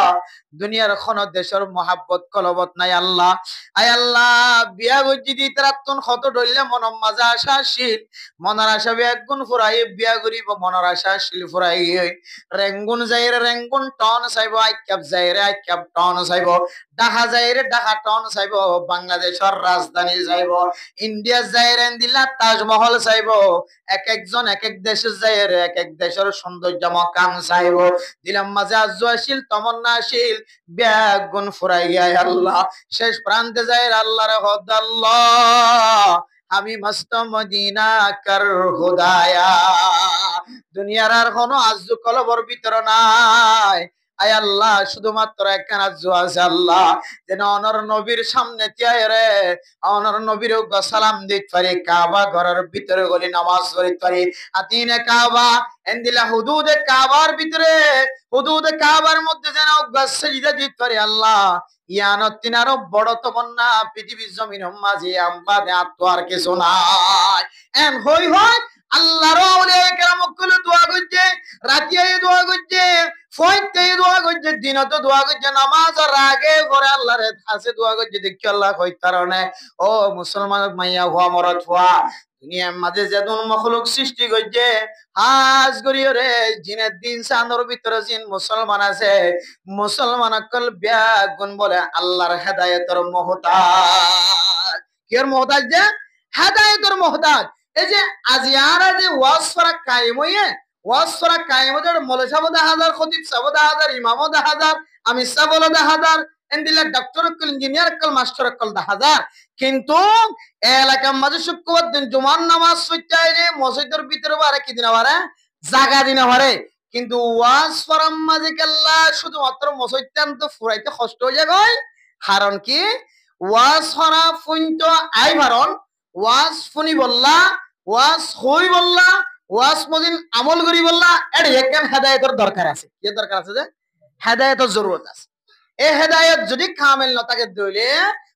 দুনিয়ার কোন দেশের মহাব্বত কলবত নাই আল্লাহ আয় আল্লাহ বিয়া গজ্জি দি তারাতুন কত ডইলে মনম মাজা আশাশীল মনার আশা বেগুন ফুরাই বিয়া গরিব মনার আশাশীল ফুরাই রেঙ্গুন যাইরে রেঙ্গুন টন চাইব আইকাপ যাইরে আইকাপ টন চাইব ঢাকা যাইরে ঢাকা টন চাইব বাংলাদেশের রাজধানী যাইব ইন্ডিয়া যাইরে দিলা তাজমহল চাইব এক একজন এক এক দেশে যাইরে এক এক দেশের সৌন্দর্য মকাম চাইব দিলাম মাঝে আজওয়াশীল তমন্নাশীল বেগুন ফুরাই গায় আল্লাহ শেষ প্রান্তে যাই আল্লাহর হদ আল্লাহ আমি মস্ত মদিনা কর খুদায়া দুনিয়ার আর কোনো আজু কলবর ভিতর নাই আয় আল্লাহ শুধুমাত্র একখানা আজু আছে আল্লাহ যেন অনর নবীর সামনে তিয়ায় রে অনর নবীর সালাম দিতে পারি কাবা ঘরের ভিতরে গলি নামাজ পড়তে পারি আতিনে কাবা এন্দিলা হুদুদে কাবার ভিতরে হুদুদে কাবার মধ্যে যেন সাজদা দিতে পারি আল্লাহ ইয়ানত তিনারও বড় তমন্না পৃথিবীর জমিন মাঝে আমবাদে আত্মার কিছু নাই এন হই হয় আল্লাহর আউলিয়া কেরাম কলে দোয়া করছে রাতে দোয়া করছে ফয়তে দোয়া করছে দিনতে দোয়া করছে নামাজের আগে করে আল্লাহর কাছে দোয়া করছে দেখি আল্লাহ কই কারণে ও মুসলমান মাইয়া হওয়া মরত হওয়া দুনিয়ার মাঝে যেদন মখলুক সৃষ্টি করছে হাজ করিও রে জিনের দিন চাঁদর ভিতরে জিন মুসলমান আছে মুসলমান কল ব্যাগুন বলে আল্লাহর হেদায়েতের মহতাজ কের মহতাজ যে হেদায়েতের মহতাজ এই যে আজিয়ারা যে ওয়াজ করা কায়েম হইয়ে ওয়াজ করা কায়েম হয়ে মৌলভী সাহেব 10,000 খতিব সাহেব 10,000 ইমাম 10,000 আমি সাহেব 10,000 এন্ডিলা ডক্টর কল ইঞ্জিনিয়ার কল মাস্টার কল 10,000 কিন্তু এলাকার মাঝে শুক্রবার দিন জুমার নামাজ পড়তে যে মসজিদের ভিতরে বারে কি দিন আবার জায়গা দিন আবারে কিন্তু ওয়াজ ফরাম মাঝে আল্লাহ শুধুমাত্র মসজিদ তো ফুরাইতে কষ্ট হয়ে যায় কারণ কি ওয়াজ ফরা ফুইন্ত আই ভারণ ওয়াজ ফুনি বললা ওয়াজ হই বললা ওয়াজ মদিন আমল করি বললা এর একখান হেদায়েতের দরকার আছে কি দরকার আছে যে হেদায়েতের জরুরত আছে এই হেদায়েত যদি কামেল না থাকে দইলে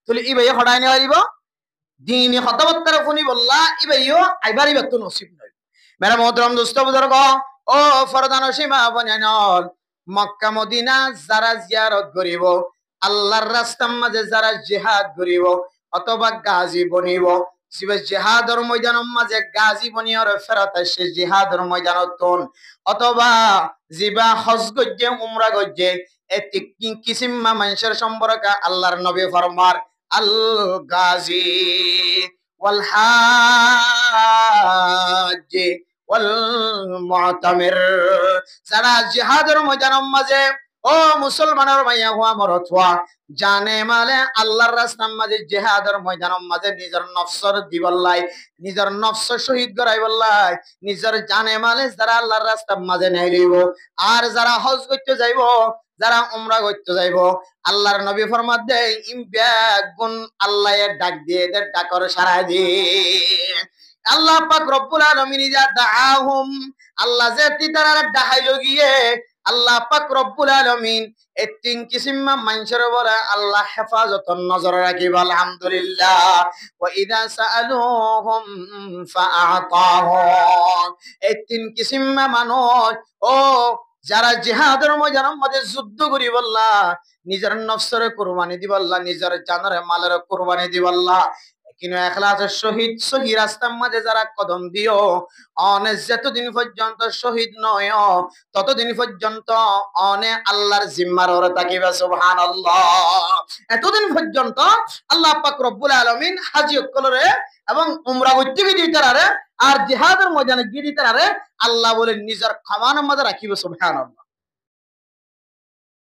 তাহলে ইবাই হড়াই না পারিব দিনে কথাবার্তা ফুনি বললা ইবাইও আইবারি ব্যক্ত নসিব নয় মেরা মোহতরম দোস্ত বুজুর্গ ও ফরদান সীমা বনাইনল মক্কা মদিনা যারা জিয়ারত করিব আল্লাহর রাস্তার মাঝে যারা জিহাদ করিব অথবা গাজী বনিব জিহাদর ময়দানের মাঝে গাজী বনিয়র ফেরত আসে জিহাদর ময়দানতন অথবা জিবা হজ গজ্জে উমরা গজ্জে এতি কিসিমা মানুষের সম্পর্কে আল্লাহর নবী ফরমার আল গাজী ওয়াল হাজ ওয়াল মুতামির যারা জিহাদের ময়দানের মাঝে ও মুসলমানের মাইয়া হওয়া মরত হওয়া জানে মালে আল্লাহর রাস্তার মাঝে জিহাদের ময়দানের মাঝে নিজের নফসর দিবল্লাই নিজের নফস শহীদ করাই বললাই নিজের জানে মালে যারা আল্লাহর রাস্তার মাঝে নেই লইব আর যারা হজ করতে যাইব যারা উমরা করতে যাইব আল্লাহর নবী ফরমাত দেয় ইমবিয়াগুন আল্লাহর ডাক দিয়ে এদের ডাকর সারা দিয়ে আল্লাহ পাক রব্বুল আলামিন যা দাআহুম আল্লাহ যে তারা ডাহাইলো গিয়ে আল্লাহ পাক রব্বুল আলামিন এই তিন কিসিমা মানুষের উপরে আল্লাহ হেফাজতর নজর রাখিব আলহামদুলিল্লাহ ওয়া ইযা সাআলুহুম ফাআতাহুম এই তিন কিসিমা মানুষ ও যারা জিহাদের ময়দানের মধ্যে যুদ্ধ করি বললা নিজের নফসের কুরবানি দিবাল্লাহ নিজের জানের মালের কুরবানি দিবাল্লাহ কিন্তু এখলাসের শহীদ সহি রাস্তার মাঝে যারা কদম দিও অনে যতদিন পর্যন্ত শহীদ নয় ততদিন পর্যন্ত অনে আল্লাহর জিম্মার ওরে থাকিবে সুবহানাল্লাহ। এতদিন পর্যন্ত আল্লাহ পাক রব্বুল আলামিন হাজী অকলরে এবং উমরা করতে দিতারে আর জিহাদের ময়দানে গিয়ে দিতারে আল্লাহ বলে নিজের ক্ষমার মধ্যে রাখিবে সুবহানাল্লাহ।